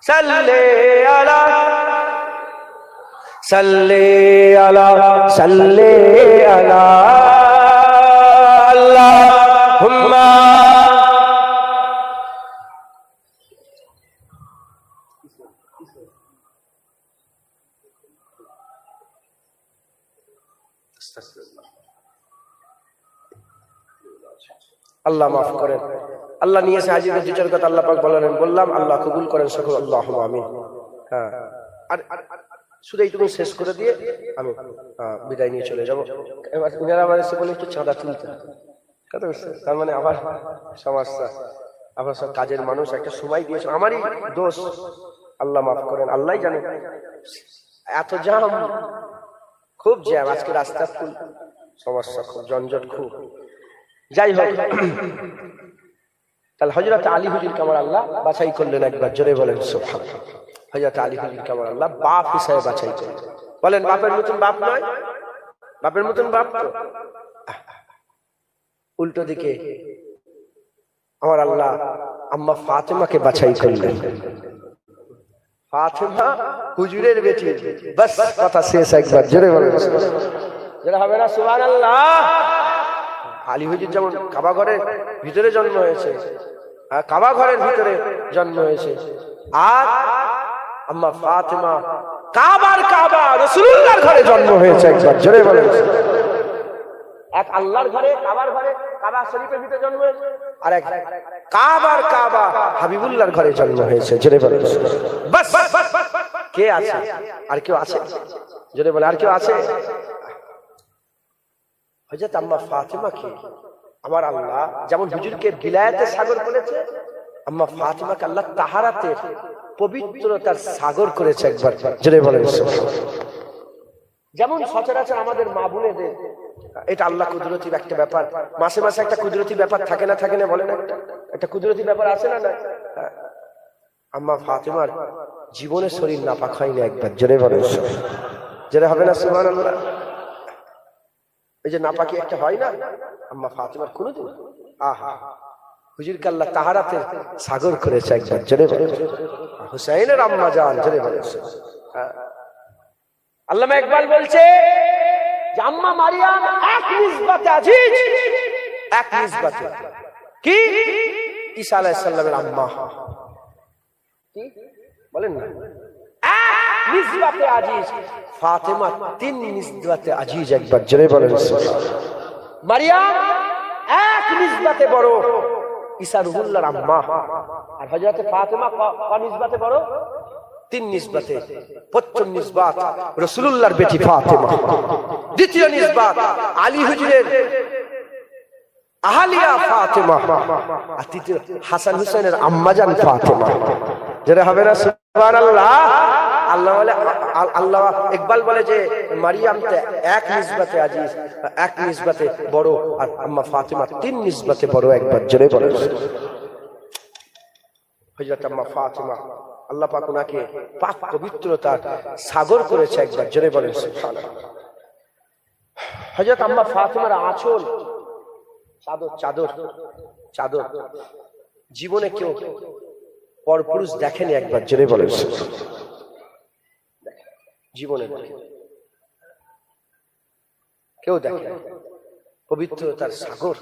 सल्ले अला सल्ले अला सल्ले अला। अल्लाहुम्मा আল্লাহ মাফ করেন। আল্লাহ নিয়ে এসে হাজির দুচার কথা আল্লাহ পাক বলেন, বললাম আল্লাহ কবুল করেন সকল, আল্লাহুম্মা আমিন। হ্যাঁ, আর শুধু এইটুকু শেষ করে দিয়ে আমি বিদায় নিয়ে চলে যাবো। এবার উনারা আবার এসে বলে একটু চাঁদা তুলতে, কথা বুঝছে? তার মানে আবার সমস্যা, আবার সব কাজের মানুষ একটা সময় দিয়েছে, আমারই দোষ, আল্লাহ মাফ করেন। আল্লাহ জানে এত জ্যাম, খুব জ্যাম আজকে, রাস্তা ফুল সমস্যা, খুব জঞ্জট খুব। যাই হোক, তাহলে হযরত আলী হুজুর কামার আল্লাহ বাছাই করলেন একবার, জোরে বলেন সুবহানাল্লাহ। হযরত আলী হুজুর কামার আল্লাহ বাপ হিসেবে বাছাই করলেন। বলেন বাপের মতন বাপ নয়, বাপের মতন বাপ তো। উল্টো দিকে আমার আল্লাহ আম্মা ফাতেমাকে বাছাই করলেন। ফাতেমা হুজুরের বেটি, বাস কথা শেষ একবার, জোরে বলেন জোরে হবে না সুবহানাল্লাহ। আলী হুজুর যেমন কাবা ঘরের ভিতরে জন্ম হয়েছে, কাবা ঘরের ভিতরে জন্ম হয়েছে, আর আম্মা ফাতেমা কাবার কাবা রাসূলুল্লাহর ঘরে জন্ম হয়েছে একবার, জোরে বলেন। এক আল্লাহর ঘরে, কাবার ঘরে, কাবা শরীফের ভিতরে জন্ম হয়েছে, আর এক কাবার কাবা হাবিবুল্লাহর ঘরে জন্ম হয়েছে, জোরে বলেন। বাস, কে আছে? আর কেউ আছে? জোরে বলে আর কেউ আছে? হযরত আম্মা ফাতেমাকে আমার আল্লাহ যেমন হুজুরকে বিলায়াতের সাগর করেছে, আম্মা ফাতেমাকে আল্লাহ তাহারাতের পবিত্রতার সাগর করেছে একবার, জোরে বলেন। যেমন সচরাচর আমাদের মা বোনেদের, এটা আল্লাহ কুদরতি একটা ব্যাপার, মাসে মাসে একটা কুদরতি ব্যাপার থাকে না, থাকে না বলেন? একটা কুদরতি ব্যাপার আছে না? না, আম্মা ফাতেমার জীবনের শরীর নাপাক হয়নি একবার, জোরে বলেন। জোরে হবে না সুবহানাল্লাহ? এই যে নাপাকি একটা হয় না, আম্মা ফাতেমার কোনদিন, আহা, হুজুরকে আল্লাহ তাহারাতে সাগর করেছে একবার, জোরে বলেন। হুসাইনের আম্মা জান, জোরে বলেন। আল্লামা ইকবাল বলছে যে আম্মা মারিয়াম এক নিসবতে আজিজ, এক নিসবতে কি ঈসা আলাইহিস সালামের আম্মা, কি বলেন না? এক নিসবতে আজিজ, ফাতেমা তিন নিসবতে আজিজ একবার, জোরে বলেন। মারিয়াম এক নিসবতে বড়, ঈসা রুহুল্লাহর আম্মা। আর হযরত ফাতেমা ক নিসবতে বড়? 3 নিসবতে। প্রথম নিসবত রাসূলুল্লাহর বেটি ফাতেমা, দ্বিতীয় নিসবত আলী হুজুরের আহলিয়া ফাতেমা, আর তৃতীয় হাসান হুসাইনের আম্মাজান ফাতেমা। যারা হবে না সুবহানাল্লাহ। আল্লাহ ইকবাল বলে যে মারিয়াম তে এক নিসবতে আজিজ, এক নিসবতে বড়, আর আম্মা ফাতেমা 3 নিসবতে বড়। একবার জোরে বলেন হযরত আম্মা ফাতেমা, আল্লাহ পাক ওনাকে পাক পবিত্রতার সাগর করেছে। একবার জোরে বলেন সুবহানাল্লাহ। হযরত আম্মা ফাতেমার আঁচল, চাদর চাদর চাদর জীবনে কেউ পরপুরুষ দেখেনি। একবার জোরে বলেন জীবনে কেউ দেখে পবিত্রতার সাগর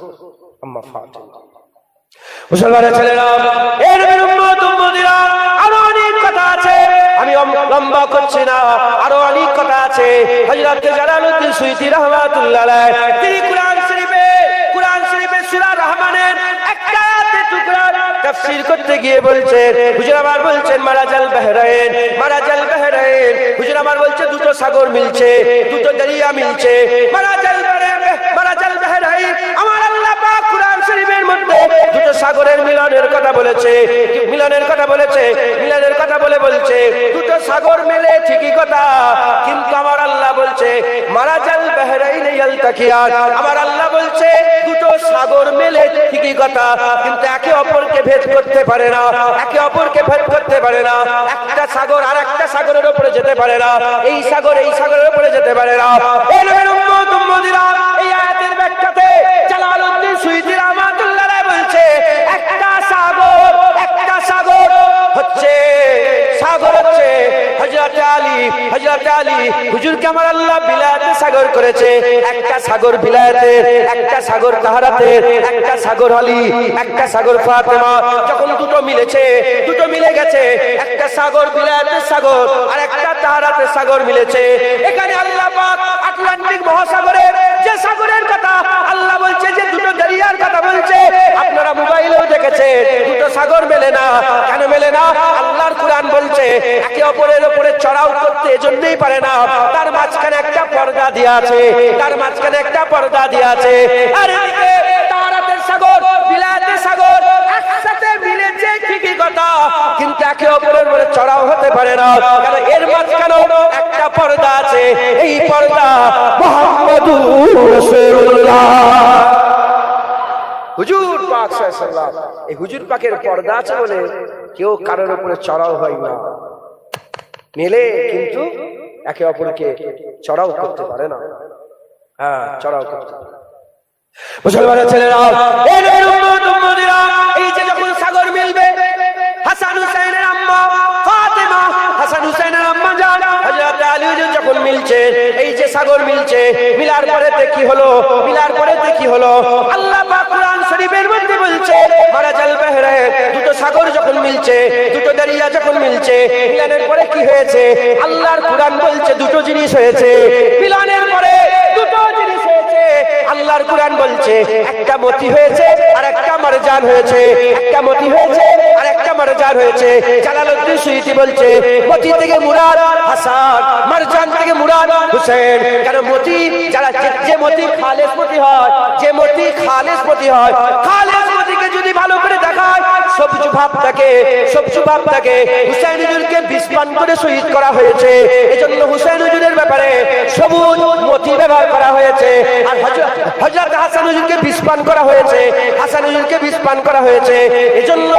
আম্মা ফাতেমা। মুসলমানের ছেলেরা, এর উম্মত উম্মতিরা, আরো অনেক কথা আছে, আমি লম্বা করছি না, আরো অনেক কথা আছে। হযরত জালালউদ্দিন সুয়ুতী রাহমাতুল্লাহ আলাইহি তিনি কুরআন শরীফে সূরা রহমানের একটা আয়াতের টুকরা তাফসীর করতে গিয়ে বলছেন, হুজুর আমার বলছেন মারাজাল বাহরাইন, মারাজাল বাহরাইন। হুজুর আমার বলছে দুটো সাগর মিলছে, দুটো দরিয়া মিলছে, মারাজাল বাহরাইন। আমার আল্লাহ পাক কুরআন শরীফের মধ্যে দুটো সাগরের মিলনের কথা বলেছে, মিলনের কথা বলেছে, মিলনের কথা বলছে দুটো সাগর মেলে, ঠিকই কথা, কিন্তু আমার আল্লাহ বলছে মারাজাল বাহরাইন ইয়ালতাকিয়ান। আমার আল্লাহ বলছে দুটো সাগর মেলে, ঠিকই কথা, কিন্তু একে অপরকে ভেদ করতে পারে না, একে অপরকে ভেদ করতে পারে না। একটা সাগর আর একটা সাগরের উপরে যেতে পারে না, এই সাগর এই সাগরের উপরে যেতে পারে না। এই নবীর উম্মত উম্মতিরা, এই আয়াতের ব্যাখ্যাতে জালালউদ্দিন সুয়ুতী রাহমাতুল্লাহ আলাইহি বলছে একটা সাগর হচ্ছে হযরত আলী। হযরত আলী হুজুরকে আমার আল্লাহ বিলায়েতে সাগর করেছে। একটা সাগর বিলায়েতের, একটা সাগর তাহারাতের, একটা সাগর আলী, একটা সাগর ফাতেমা। যখন দুটো মিলেছে, দুটো মিলে গেছে, একটা সাগর বিলায়েতের সাগর আর একটা তাহারাতের সাগর মিলেছে। এখানে আল্লাহ পাক আটলান্টিক মহাসাগরের যে সাগরের কথা আল্লাহ বলছে, যে দুটো দরিয়ার কথা বলছে, আপনারা মোবাইলেও দেখেছেন দুটো সাগর মেলে না। কেন মেলে না? আল্লাহর কুরআন বলছে একে অপরের উপরে চড়াও করতে এজন্যই পারে না, তার মাঝখানে একটা পর্দা দেয়া আছে, তার মাঝখানে একটা পর্দা দেয়া আছে। আর এদিকে তারাতের সাগর, বিলায়েতের সাগর একসাথে মিলেছে, ঠিকই কথা, কিন্তু একে অপরের উপরে চড়াও হতে পারে না, কারণ এর মাঝখানে একটা পর্দা আছে। এই পর্দা মুহাম্মাদুর রাসূলুল্লাহ, হুজুর পাক সাল্লাল্লাহু আলাইহি ওয়াসাল্লাম। এই হুজুর পাকের পর্দা আছে বলে কেউ কারোর উপরে চড়াও হয় না, মেলে কিন্তু একে অপরকে চড়াও করতে পারে না। হ্যাঁ, চড়াও করতে পারে। মুসলমানের ছেলেরা, এর উম্মত উম্মতিরা, এই যে যখন সাগর মিলবে, হাসান হুসাইনের আম্মা ফাতেমা, হাসান হুসাইনের আম্মা জান হযরত আলী যখন মিলছে, এই যে সাগর মিলছে, মিলার পরেতে কি হলো? মিলার পরেতে কি হলো? আল্লাহ পাক কুরআন শরীফের মধ্যে বলছে মারাজাল বাহরাইন, দুটো সাগর যখন মিলছে, দুটো দরিয়া যখন মিলছে, মিলনের পরে কি হয়েছে? আল্লাহর কুরআন বলছে দুটো জিনিস হয়েছে। মিলনের পরে দুটো জিনিস হয়েছে। আল্লাহর কুরআন বলছে একটা মতি হয়েছে আর একটা মারজান হয়েছে, একটা মতি হয়েছে আর একটা মারজান হয়েছে। জালালউদ্দিন সুয়ুতী বলছে মতি থেকে মুরাদ হাসান, মারজান থেকে মুরাদ হুসেন। কারণ মতি, যারা যে মতি খালেস মতি হয়, যে মতি খালেস মতি হয়, খালেস মতিকে যদি ভালো করে দেখায়, সবুজ ভাবটাকে হুসাইন হুজুরকে বিস্পান করে শহীদ করা হয়েছে। এজন্য হুসাইন হুজুরের ব্যাপারে সবুজ মতি ব্যবহার করা হয়েছে। আর হযরত হাসান হুজুরকে বিস্পান করা হয়েছে, হাসান হুজুরকে বিস্পান করা হয়েছে। এজন্য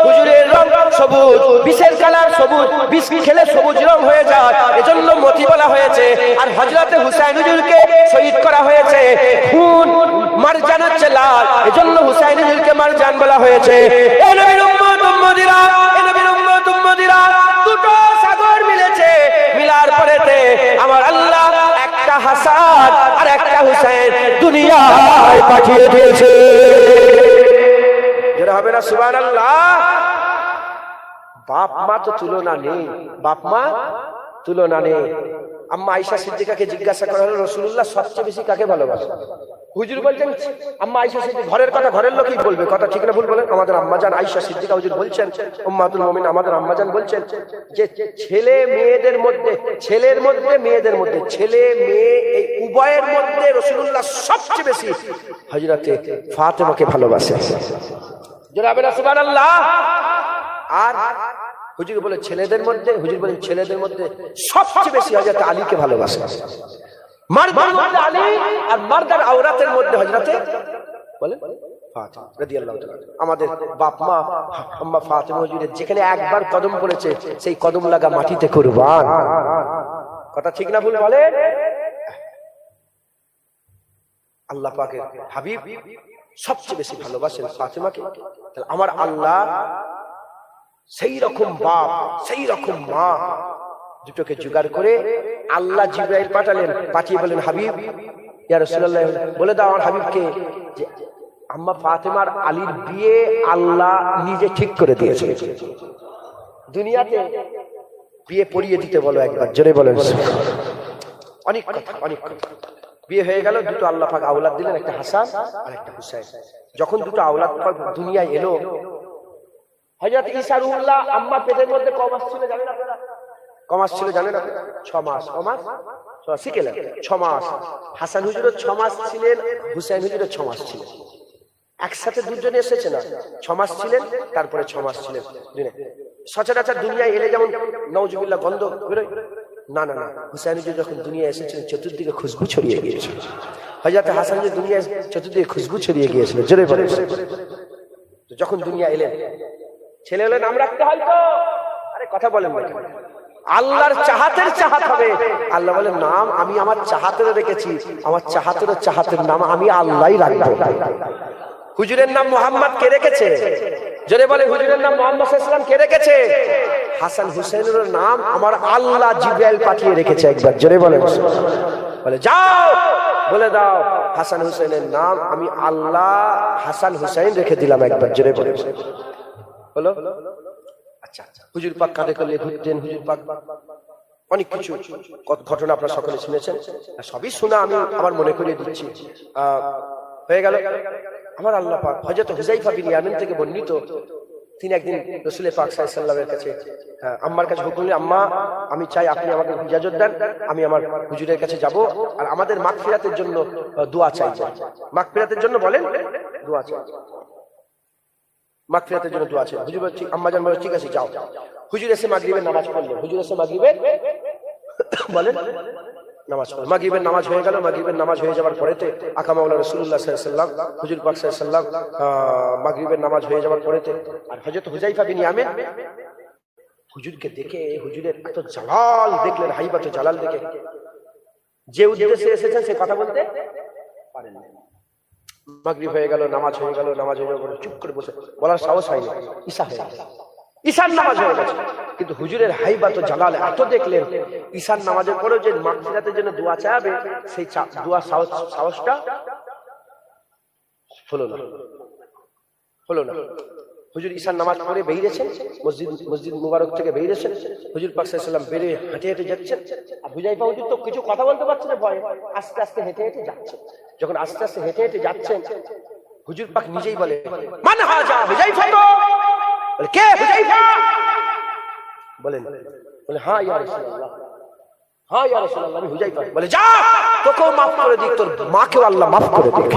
হুজুরের রং সবুজ, বিশের কালার সবুজ, বিষ খেলে সবুজ রং হয়ে যায়, এজন্য মতি বলা হয়েছে। আর হযরত হুসাইন হুজুরকে শহীদ করা হয়েছে, খুন মারজান হচ্ছে লাল, এজন্য হুসাইন হুজুরকে মারজান বলা হয়েছে। এই নবীর উম্মত উম্মতিরা, এই নবীর উম্মত উম্মতিরা, দুটো সাগর মিলেছে, মিলার পরেতে আমার আল্লাহ একটা হাসান আর একটা হুসাইন দুনিয়ায় পাঠিয়ে দিয়েছে। যেটা হবে না সুবহানাল্লাহ। বাপ মা তো তুলনা নেই, বাপ মা তুলনা নেই। আম্মা আয়েশা সিদ্দিকাকে জিজ্ঞাসা করা হলো, রাসূলুল্লাহ সবচেয়ে বেশি কাকে ভালোবাসেন? হুজুর বলছেন আম্মা আয়েশা সিদ্দিকা। ঘরের কথা ঘরের লোকই বলবে, কথা ঠিক না ভুল বলেন? আমাদের আম্মাজান আয়েশা সিদ্দিকা হুজুর বলছেন, উম্মাতুল মুমিন আমাদের আম্মাজান বলছেন যে ছেলে মেয়েদের মধ্যে, ছেলের মধ্যে মেয়েদের মধ্যে, ছেলে মেয়ে এই উভয়ের মধ্যে রাসূলুল্লাহ সবচেয়ে বেশি হযরতে ফাতেমাকে ভালোবাসেন। জনাবে সুবহানাল্লাহ। আর হুজুর বলে ছেলেদের মধ্যে, হুজুর বলেন ছেলেদের মধ্যে সবচেয়ে বেশি হযরত আলীকে ভালোবাসেন। মারদের মধ্যে আলী, আর মারদার আওরাতের মধ্যে হযরতে বলেন ফাতেমা রাদিয়াল্লাহু তাআলা। আমাদের বাপ মা আম্মা ফাতেমা হুজুরের যেখানে একবার কদম পড়েছে সেই কদম লাগা মাটিতে কুরবান। কথা ঠিক না ভুল বলেন? আল্লাহ পাকের হাবিব সবচেয়ে বেশি ভালোবাসেন ফাতেমাকে। আমার আল্লাহ সেই রকম বাপ, সেই রকম মা দুটোকে জোগাড় করে আল্লাহ জিবরাইল পাঠালেন, পাঠিয়ে বলেন হাবিব ইয়া রাসূলুল্লাহ বলে দাও আমার হাবিবকে যে আম্মা ফাতেমার আলীর বিয়ে আল্লাহ নিজে ঠিক করে দিয়েছে, দুনিয়াতে বিয়ে পড়িয়ে দিতে বলো একবার, জোরে বলেন। অনেক কথা, অনেক কথা। বিয়ে হয়ে গেল, দুটো আল্লাহ পাক আওলাদ দিলেন, একটা হাসান আর একটা হুসাইন। যখন দুটো আওলাদ পাক দুনিয়ায় এলো, হযরত ঈসা রূহুল্লাহ আম্মা পেটের মধ্যে ক মাস ছিল জানেন আপনারা? ক মাস ছিল জানেন আপনারা? 6 মাস। ক মাস? শিখেলেন 6 মাস। হাসান হুজুরও 6 মাস ছিলেন, হুসাইন হুজুরও 6 মাস ছিলেন। একসাথে দুজনে এসেছে না, 6 মাস ছিলেন, তারপরে 6 মাস ছিলেন। সচরাচর দুনিয়ায় এলে যেমন নাউজুবিল্লাহ গন্ধ বেরোয়, না না না, হুসাইন হুজুর যখন দুনিয়ায় এসেছিলেন চতুর্দিকে খুশবু ছড়িয়ে গিয়েছিল। হযরত হাসান হুজুর দুনিয়ায় চতুর্দিকে খুশবু ছড়িয়ে গিয়েছিল, জোরে বলেন। যখন দুনিয়া এলেন, ছেলে হলে নাম রাখতে হয় তো, আরে কথা বলেন না, আল্লাহর চাহাতের চাহাত হবে। আল্লাহ বলেন নাম আমি আমার চাহাতের রেখেছি, আমার চাহাতের চাহাতের নাম আমি আল্লাহই রাখবো। হুজুরের নাম মুহাম্মদ কে রেখেছে? জোরে বলে হুজুরের নাম মুহাম্মদ সাল্লাল্লাহু আলাইহি ওয়াসাল্লাম কে রেখেছে? হাসান হুসাইনের নাম আমার আল্লাহ জিবরাইল পাঠিয়ে রেখেছে, একবার জোরে বলে। বলে যাও বলে দাও হাসান হুসাইনের নাম আমি আল্লাহ হাসান হুসাইন রেখে দিলাম, একবার জোরে বলে। হলো? আচ্ছা, হুজুর পাক কাঁধে করে ঘুরতেন, হুজুর পাক অনেক কিছু ঘটনা আপনারা সকলে শুনেছেন, সবই শোনা আমি আবার মনে করিয়ে দিচ্ছি। হয়ে গেল আমার আল্লাহ পাক হযরত হুযায়ফা বিন ইয়ামিন থেকে বর্ণিত, তিনি একদিন রাসূল পাক সাল্লাল্লাহু আলাইহি ওয়াসাল্লামের কাছে আম্মার কাছে হুকুম নিলেন, আম্মা আমি চাই আপনি আমাকে ইজাজত দেন, আমি আমার হুজুরের কাছে যাব আর আমাদের মাগফিরাতের জন্য দোয়া চাই। মাগফিরাতের জন্য বলেন দোয়া চাই, মাগফিরাতের জন্য দোয়া চাই। হুজুর বলছি, আম্মা জান বলে ঠিক আছে যাও। হুজুর এসে মাগরিবের নামাজ পড়লেন, হুজুর এসে মাগরিবের বলেন নামাজ পড়লেন। মাগরিবের নামাজ হয়ে গেল। মাগরিবের নামাজ হয়ে যাওয়ার পরেতে আকা মাওলানা রাসূলুল্লাহ সাল্লাল্লাহু আলাইহি ওয়াসাল্লাম, হুজুর পাক সাল্লাল্লাহু আলাইহি ওয়াসাল্লাম মাগরিবের নামাজ হয়ে যাওয়ার পরেতে আর হযরত হুযায়ফা বিন ইয়ামিন হুজুরকে দেখে, হুজুরের এত জালাল দেখলেন, হাইবাতে জালাল দেখে যে উদ্দেশ্যে এসেছেন সে কথা বলতে পারেন না। মাগরিব হয়ে গেল, নামাজ হয়ে গেল, নামাজ হয়ে গেল, চুপ করে বসে বলার সাহস হয়নি। ঈশা হয়ে গেছে, ঈশার নামাজ হয়ে গেছে, কিন্তু হুজুরের হাইবাত ও জালাল এত দেখলেন, ঈশার নামাজের পরেও যে মাগফিরাতের জন্য দোয়া চাইবে সেই দোয়া সাহসটা হলো না, হলো না। হুজুর ঈশার নামাজ পড়ে বেরিয়েছেন, মসজিদ মুবারক থেকে বেরিয়েছেন, হুজুর পাক সাল্লাল্লাহু আলাইহি ওয়াসাল্লাম বেরিয়ে হেঁটে হেঁটে যাচ্ছেন। আর হুযায়ফা হুজুর তো কিছু কথা বলতে পারছে না, ভয়ে আস্তে আস্তে হেঁটে হেঁটে যাচ্ছেন। যখন আস্তে আস্তে হেঁটে হেঁটে যাচ্ছেন, হুজুর পাক নিজেই বলে মান হাজা হুযায়ফা, বলে কে হুযায়ফা? বলেন, বলে হ্যাঁ ইয়া রাসূলুল্লাহ, হ্যাঁ ইয়া রাসূলুল্লাহ আমি হুযায়ফা। বলে যা তোকেও মাফ করে দিক, তোর মাকেও আল্লাহ মাফ করে দিক।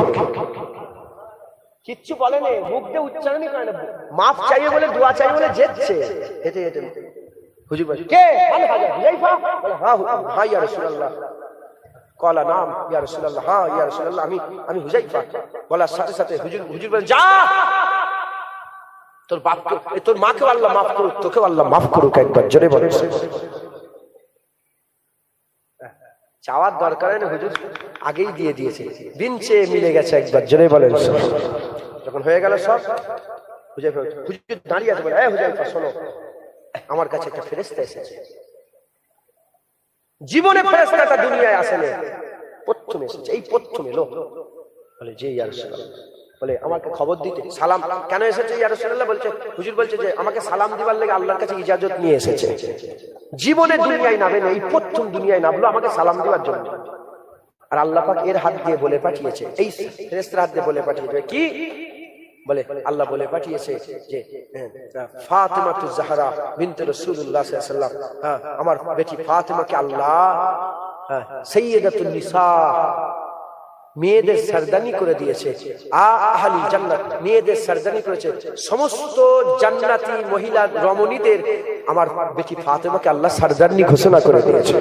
কিচ্ছু বলে না, মুখ দিয়ে উচ্চারণই করে না, মাফ চাইয়ে বলে দোয়া চাইয়ে বলে যেচ্ছে হেঁটে হেঁটে। হুজুর বলে কে? মান হাজা হুযায়ফা? বলে হ্যাঁ হ্যাঁ ইয়া রাসূলুল্লাহ। কলা নাম ইয়া রাসূলুল্লাহ, হ্যাঁ ইয়া রাসূলুল্লাহ আমি হুযায়ফা। বলার সাথে সাথে হুজুর বলেন যা তোর বাপকে, তোর মাকে আল্লাহ মাফ করুক, তোকেও আল্লাহ মাফ করুক, একবার জোরে বলেন। চাওয়ার দরকার নেই, হুজুর আগেই দিয়ে দিয়েছে, বিনচে মিলে গেছে, একবার জোরে বলেন। যখন হয়ে গেল সব, হুজুর দাঁড়িয়ে আছে, বলে এ হুযায়ফা শোনো, আমার কাছে একটা ফেরেশতা এসেছে। জীবনে ফেরেশতাটা দুনিয়ায় আসেনি, প্রথম এসেছে, এই প্রথম এলো। বলে যে ইয়া রাসূলুল্লাহ। বলে আমাকে খবর দিতে সালাম কেন এসেছে ইয়া রাসূলুল্লাহ? বলছে হুজুর বলছে যে আমাকে সালাম দিবার লাগে আল্লাহর কাছে ইজাজত নিয়ে এসেছে। জীবনে দুনিয়ায় নামে না, এই প্রথম দুনিয়ায় নামলো আমাকে সালাম দেওয়ার জন্য। আর আল্লাহ পাক এর হাত দিয়ে বলে পাঠিয়েছে, এই ফেরেশতার হাত দিয়ে বলে পাঠিয়েছে কি? বলে আল্লাহ বলে পাঠিয়েছে যে ফাতিমাতুজ জাহরা বিনতে রাসূলুল্লাহ সাল্লাল্লাহু আলাইহি ওয়াসাল্লাম, আমার বেটি ফাতিমাকে আল্লাহ সাইয়্যিদাতুন নিসা, মেয়েদের সরদানি করে দিয়েছে। আহলি জান্নাত, মেয়েদের সরদানি করেছে। সমস্ত জান্নাতি মহিলা রমণীদের আমার বেটি ফাতিমাকে আল্লাহ সরদানি ঘোষণা করে দিয়েছে।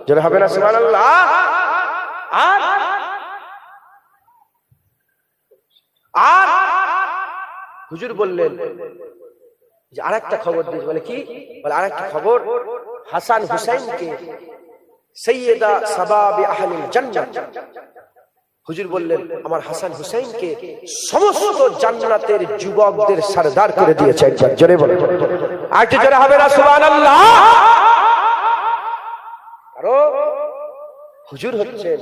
যারা হবে না সুবহানাল্লাহ। আর হুজুর বললেন যে আরেকটা খবর দিয়েছে। বলে কি? বলে আরেকটা খবর, হাসান হুসাইনকে সাইয়্যিদা শাবাবি আহলিল জান্নাত। হুজুর বললেন আমার হাসান হুসাইনকে সমস্ত জান্নাতের যুবকদের সরদার করে দিয়েছে। একবার জোরে বলে, আর একটু জোরে হবে না সুবহানাল্লাহ। কারণ হুজুর হচ্ছেন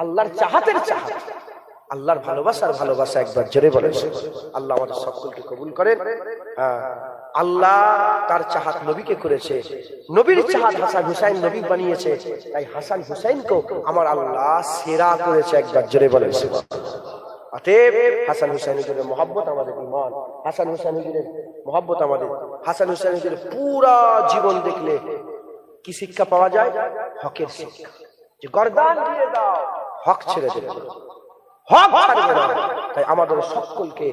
আল্লাহর চাহাতের চাহাত, আল্লাহর ভালোবাসার ভালোবাসা। একবার জোরে বলেন আল্লাহ আমাদের সকলকে কবুল করেন। আল্লাহ তার চাহাত নবীকে করেছে, নবীর চাহাত হাসান হুসাইন নবী বানিয়েছে, তাই হাসান হুসাইনকেও আমার আল্লাহ সেরা করেছে। একবার জোরে বলেন। অতএব হাসান হুসাইনের মহব্বত আমাদের ঈমান, হাসান হুসাইনের মহব্বত আমাদের। হাসান হুসাইনের পুরা জীবন দেখলে কি শিক্ষা পাওয়া যায়? হকের শিক্ষা, যে গর্দান দিয়ে দাও, হক ছেড়ে দেবে, হক ছাড়বে না। তাই আমাদের সকলকে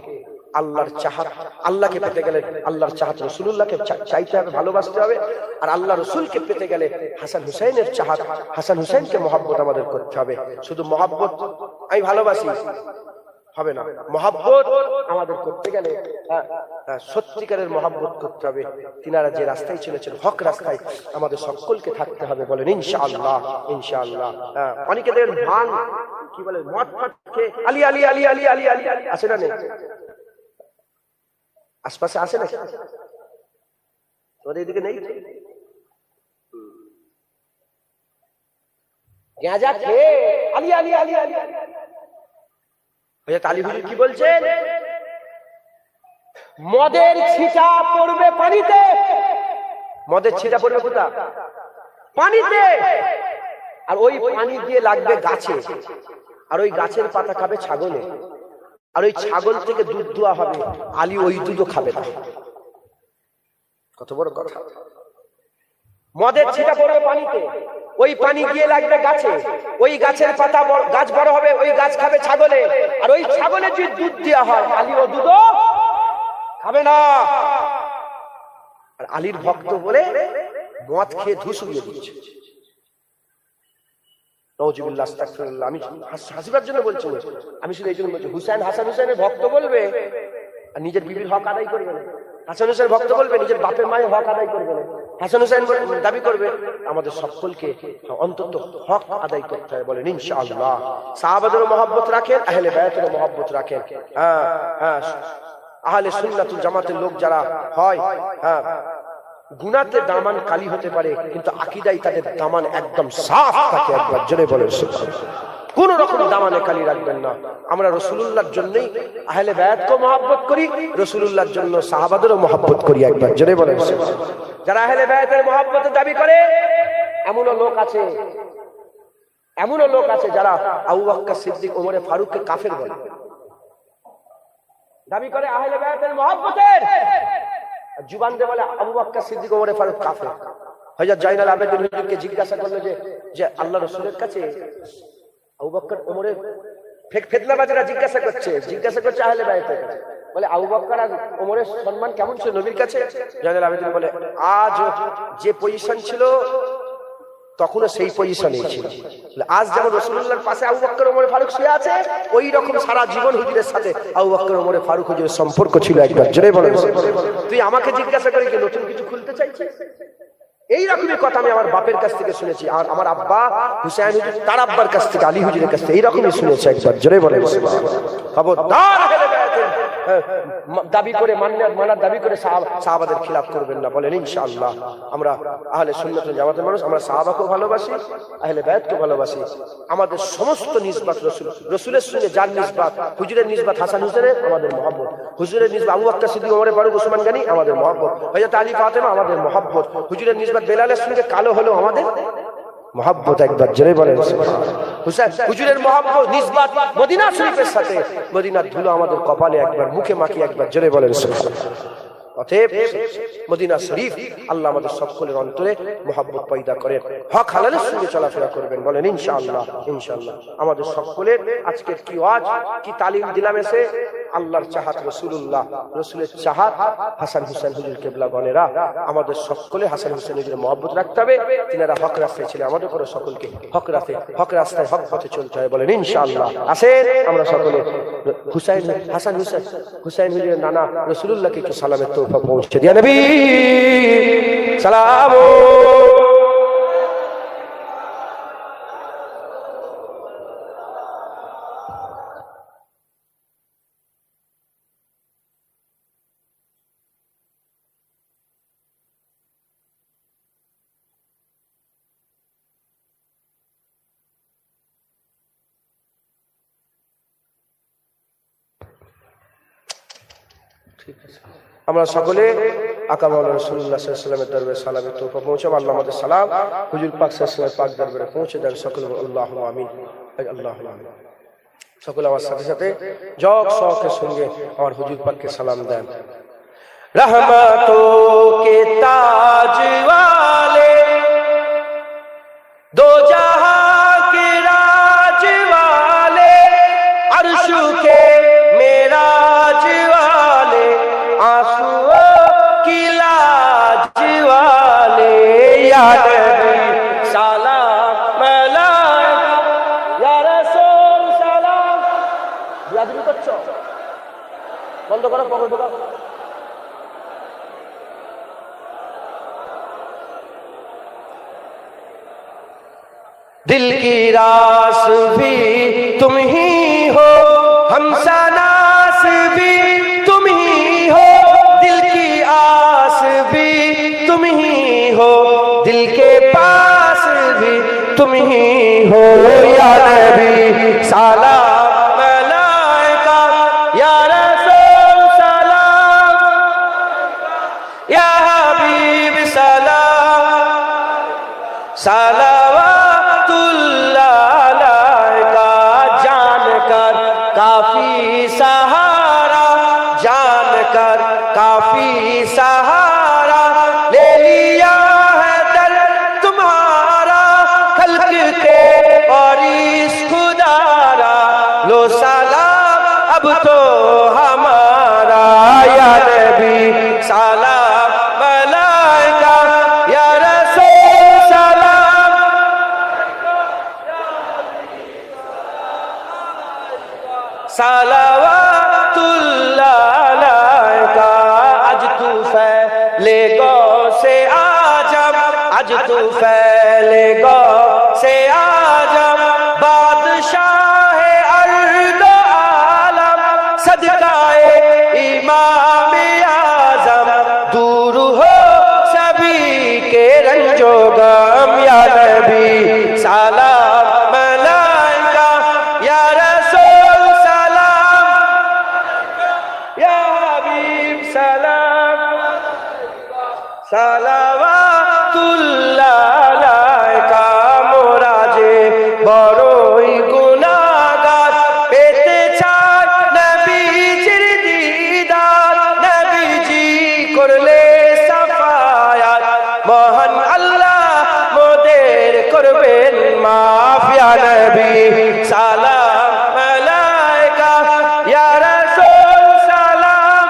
আল্লাহর চাহাত, আল্লাহকে পেতে গেলে আল্লাহর চাহাত, রাসূলুল্লাহকে চাইতে হবে, ভালোবাসতে হবে। আর আল্লাহ রাসূলকে পেতে গেলে হাসান হুসাইনের চাহাত, হাসান হুসাইনকে মহব্বত আমাদের করতে হবে। শুধু মহব্বত আমি ভালোবাসি হবে না, মহব্বত আমাদের করতে গেলে সত্যিকারের মহব্বত করতে হবে। তিনারা যে রাস্তায় চলেছেন হক রাস্তায় আমাদের সকলকে থাকতে হবে। বলেন ইনশাআল্লাহ, ইনশাআল্লাহ। অনেকে দেখেন ভান কি বলে, মদ ফাট খেয়ে আলী আলী আলী আলী আলী আলী আসে না, নেই আশপাশে আসে না, তোদের এদিকে নেই। গাঁজা খেয়ে আলী আলী আলী আলী আলী হুজুর কি বলছেন? মদের ছিটা পড়বে পানিতে, মদের ছিটা পড়বে কোথা? পানিতে। আর ওই পানি দিয়ে লাগবে গাছে, আর ওই গাছের পাতা খাবে ছাগলে, আর ওই ছাগল থেকে দুধ দোয়া হবে, আলী ওই দুধও খাবে না। কত বড় কথা! মদের ছিটা পড়বে পানিতে, ওই পানি গিয়ে লাগবে গাছে, ওই গাছের পাতা গাছ বড় হবে, ওই গাছ খাবে ছাগলে, আর ওই ছাগলে যদি দুধ দেওয়া হয় আলী ও দুধও খাবে না। আর আলীর ভক্ত বলে মদ খেয়ে ধুস উড়িয়ে দিচ্ছে। নাউজুবিল্লাহ, আস্তাগফিরুল্লাহ। আমি হাসিবার জন্য বলছি, আমি শুধু এই জন্য বলছি, হুসাইন হাসান হুসাইনের ভক্ত বলবে আর নিজের বিবির হক আদায় করবে না। হাসান হুসাইন ভক্ত বলবে নিজের বাপের মায়ের হক আদায় করবে না। হাসান হুসাইন দাবি করবে। আমাদের সকলকে অন্তত হক আদায় করতে হবে। বলেন ইনশাআল্লাহ। সাহাবাদেরও মহব্বত রাখেন, আহলে বায়াতেরও মহব্বত রাখেন। আহলে সুন্নাতুল জামাতের লোক যারা হয়, গুনাতে দামান কালি হতে পারে, কিন্তু আকীদায় তাদের দামান একদম সাফ থাকে। একবার জোরে বলেন সুবহানাল্লাহ। কোন রকম দামানে কালি রাখবেন না। আমরা রাসূলুল্লাহর জন্যই আহলে বায়াতকে মহব্বত করি, রাসূলুল্লাহর জন্য সাহাবাদেরও মহব্বত করি। একবার জোরে বলেন সুবহানাল্লাহ। যারা আহলে বায়াতের মহব্বতের দাবি করে, এমনও লোক আছে, এমনও লোক আছে যারা আবু বকর সিদ্দিক ওমর ফারুককে কাফের বলে, দাবি করে আহলে বায়াতের মহব্বতের, জুবান দিয়ে বলে আবু বকর সিদ্দিক ওমর ফারুক কাফের। হযরত জাইনুল আবেদিন হুজুরকে জিজ্ঞাসা করলো যে আল্লাহ রাসূলের কাছে আবু বকর ওমরের ফিতনাবাজরা জিজ্ঞাসা করছে আহলে বায়াতের কাছে, বলে আবু বকর আর ওমরের সম্মান কেমন ছিল নবীর কাছে? জাইনুল আবেদিন বলে আজ যে পজিশন ছিল তখনও সেই পজিশনেই ছিল। আজ যেমন রাসূলুল্লাহর পাশে আবু বকর ওমর ফারুক শুয়ে আছে, ওই রকম সারা জীবন হুজুরের সাথে আবু বকর ওমর ফারুক হুজুরের সম্পর্ক ছিল। একবার জোরে বলেন। তুই আমাকে জিজ্ঞাসা করে কি নতুন কিছু খুলতে চাইছিস? এইরকমই কথা আমি আমার বাপের কাছ থেকে শুনেছি, আর আমার আব্বা হুসাইন হুজুর তার আব্বার কাছ থেকে, আলী হুজুরের কাছ থেকে এইরকমই শুনেছি। একবার জোরে বলেন খবরদার দাবি করে মানার দাবি করে সাহাবাদের খিলাফ করবেন না, বলেন ইনশাআল্লাহ। আমরা আহলে সুন্নাত ওয়াল জামাতের মানুষ, আমরা সাহাবাকেও ভালোবাসি, আহলে বায়াতকেও ভালোবাসি। আমাদের সমস্ত নিসবাত রাসূল, রাসূলের সঙ্গে যার নিসবাত, হুজুরের নিসবাত হাসান হুসেনের আমাদের মহব্বত, হুজুরের নিসবাত আবু বকর সিদ্দিক, ওমর ফারুক, ওসমান গনি আমাদের মহব্বত, হযরত আলী ফাতেমা আমাদের মহব্বত, হুজুরের নিসবাত বেলালের সঙ্গে কালো হলো আমাদের মহব্বত। একবার জোরে বলেন হুসাইন হুজুরের মহব্বত নিসবাত মদিনা শরীফের সাথে, মদিনার ধুলো আমাদের কপালে একবার মুখে মাখি, একবার জোরে বলেন সুবহানাল্লাহ। অতএব মদিনা শরীফ আল্লাহ আমাদের সকলের অন্তরে মহব্বত পয়দা করেন, হক হালালের সঙ্গে চলাফেরা করবেন, বলেন ইনশাআল্লাহ। ইনশাআল্লাহ আমাদের সকলের আজকের কি ওয়াজ কি তালিম দিলাম এসে, আল্লাহর চাহাত, রাসূলুল্লাহ রাসূলের চাহাত, হাসান হুসাইন হুজুর কেবলা গণেরা, আমাদের সকলে হাসান হুসাইন হুজুরের মহব্বত রাখতে হবে। তিনারা হক রাস্তায় ছিলেন, আমাদের উপরে সকলকে হক রাস্তায় হক পথে চলতে হয়, বলেন ইনশাআল্লাহ। আসেন আমরা সকলে হাসান হুসাইন হুজুরের নানা রাসূলুল্লাহকে একটু সালামের তোহফা পৌঁছে দিয়া নবী সালাম। আমরা সকলে আকা মাওলানা রাসূলুল্লাহ সাল্লাল্লাহু আলাইহি ওয়াসাল্লামের দরবারে সালামের তোহফা পৌঁছাবো। আল্লাহ আমাদের সালাম হুজুর পাক সাল্লাল্লাহু আলাইহি ওয়াসাল্লামের পাক দরবারে পৌঁছে দেন। সকলে আল্লাহুম্মা আমিন, আল্লাহুম্মা আমিন। সকলে আমার সাথে সাথে জগ শওকের সঙ্গে আমার হুজুর পাককে সালাম দেন। रहमतों के ताज वाले, दो जहां के राज वाले, अर्श के मेराज वाले, आंसुओं की लाज वाले, या नबी सलाम अलैका, या रसूल सलाम। বিয়াদবি করছো, বন্ধ করো, পকেট ঢোকাও। दिल की रास भी तुम ही हो, हमसनास भी तुम ही हो, दिल की आस भी तुम ही हो, दिल के पास भी तुम ही हो, या नबी सलाम अलैका, या रसूल सलाम, या हबीब सलाम सलावा काफी सहारा, जानकर काफी सहारा, ले लिया है दर तुम्हारा, खल्क के और इस खुदारा, लो सलाम अब तो हमारा, या नबी सलाम अलैका, या रसूल सलाम, सलावतुल्लाह अलैका। आज तू फैले गौ से आजम, आज तू फैले गौ से आजम, बादशाह अर्द आलम, सदकाए इमाम आजम, दूर हो सभी के रंजो गम, या नबी सलाम अलैका, या रसूल सलाम, या हबीब सलाम, सलावतुल्लाह अलैका। मोरा जे बड़ई गुनाहगार, पेते चाय नबीजिर दीदार, नबीजी करले साफायात, মহান আল্লাহ মোদের করবেন মাফ, ইয়া নবী সালাম আলাইকা, ইয়া রাসূল সালাম,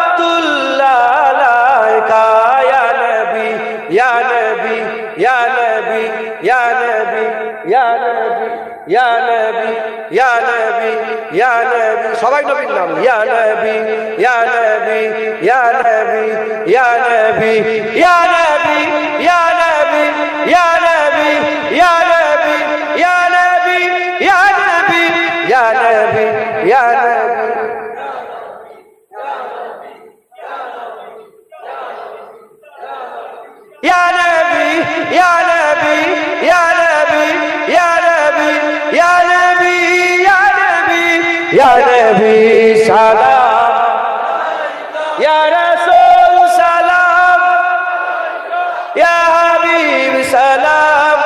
সালাওয়াতুল্লাহ আলাইকা, ইয়া নবী ইয়া নবী ইয়া নবী ইয়া নবী ইয়া নবী। ইয়া নবী ইয়া নবী ইয়া নবী, সবাই নবীর নাম। ইয়া নবী ইয়া নবী ইয়া নবী ইয়া নবী ইয়া নবী ইয়া নবী ইয়া নবী ইয়া নবী ইয়া নবী ইয়া নবী ইয়া নবী ইয়া নবী। Ya Nabi, Ya Nabi, Ya Nabi, Ya Nabi, Ya Nabi, Ya Nabi, Ya Nabi, salam. Ya Rasul, salam. Ya Habib, salam.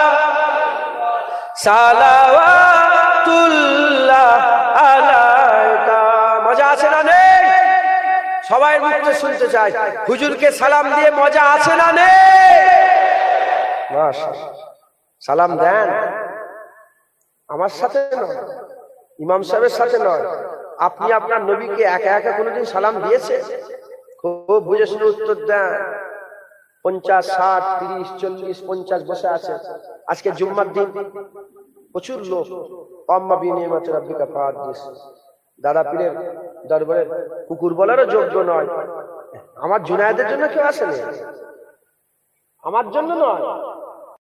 Salawatullah alayka. মজা আছে না নেই? সবাই মুখে শুনতে চাই, হুজুরকে সালাম দিয়ে মজা আছে না নেই? মাশাআল্লাহ, সালাম দেন। আমার সাথে নয়, ইমাম সাহেবের সাথে নয়, আপনি আপনার নবীকে একা একা কোনোদিন সালাম দিয়েছে? খুব বুঝে শুনে উত্তর দেন। 50, 60, 30, 40, 50 বসে আছে। আজকে জুম্মার দিন, প্রচুর লোক আম্মা বিনিয়ামাতে রাব্বিকা ফাহাদিস, দাদা পীরের দরবারে কুকুর বলারও যোগ্য নয়। আমার জুনায়েদের জন্য কেউ আসেনি, আমার জন্য নয়।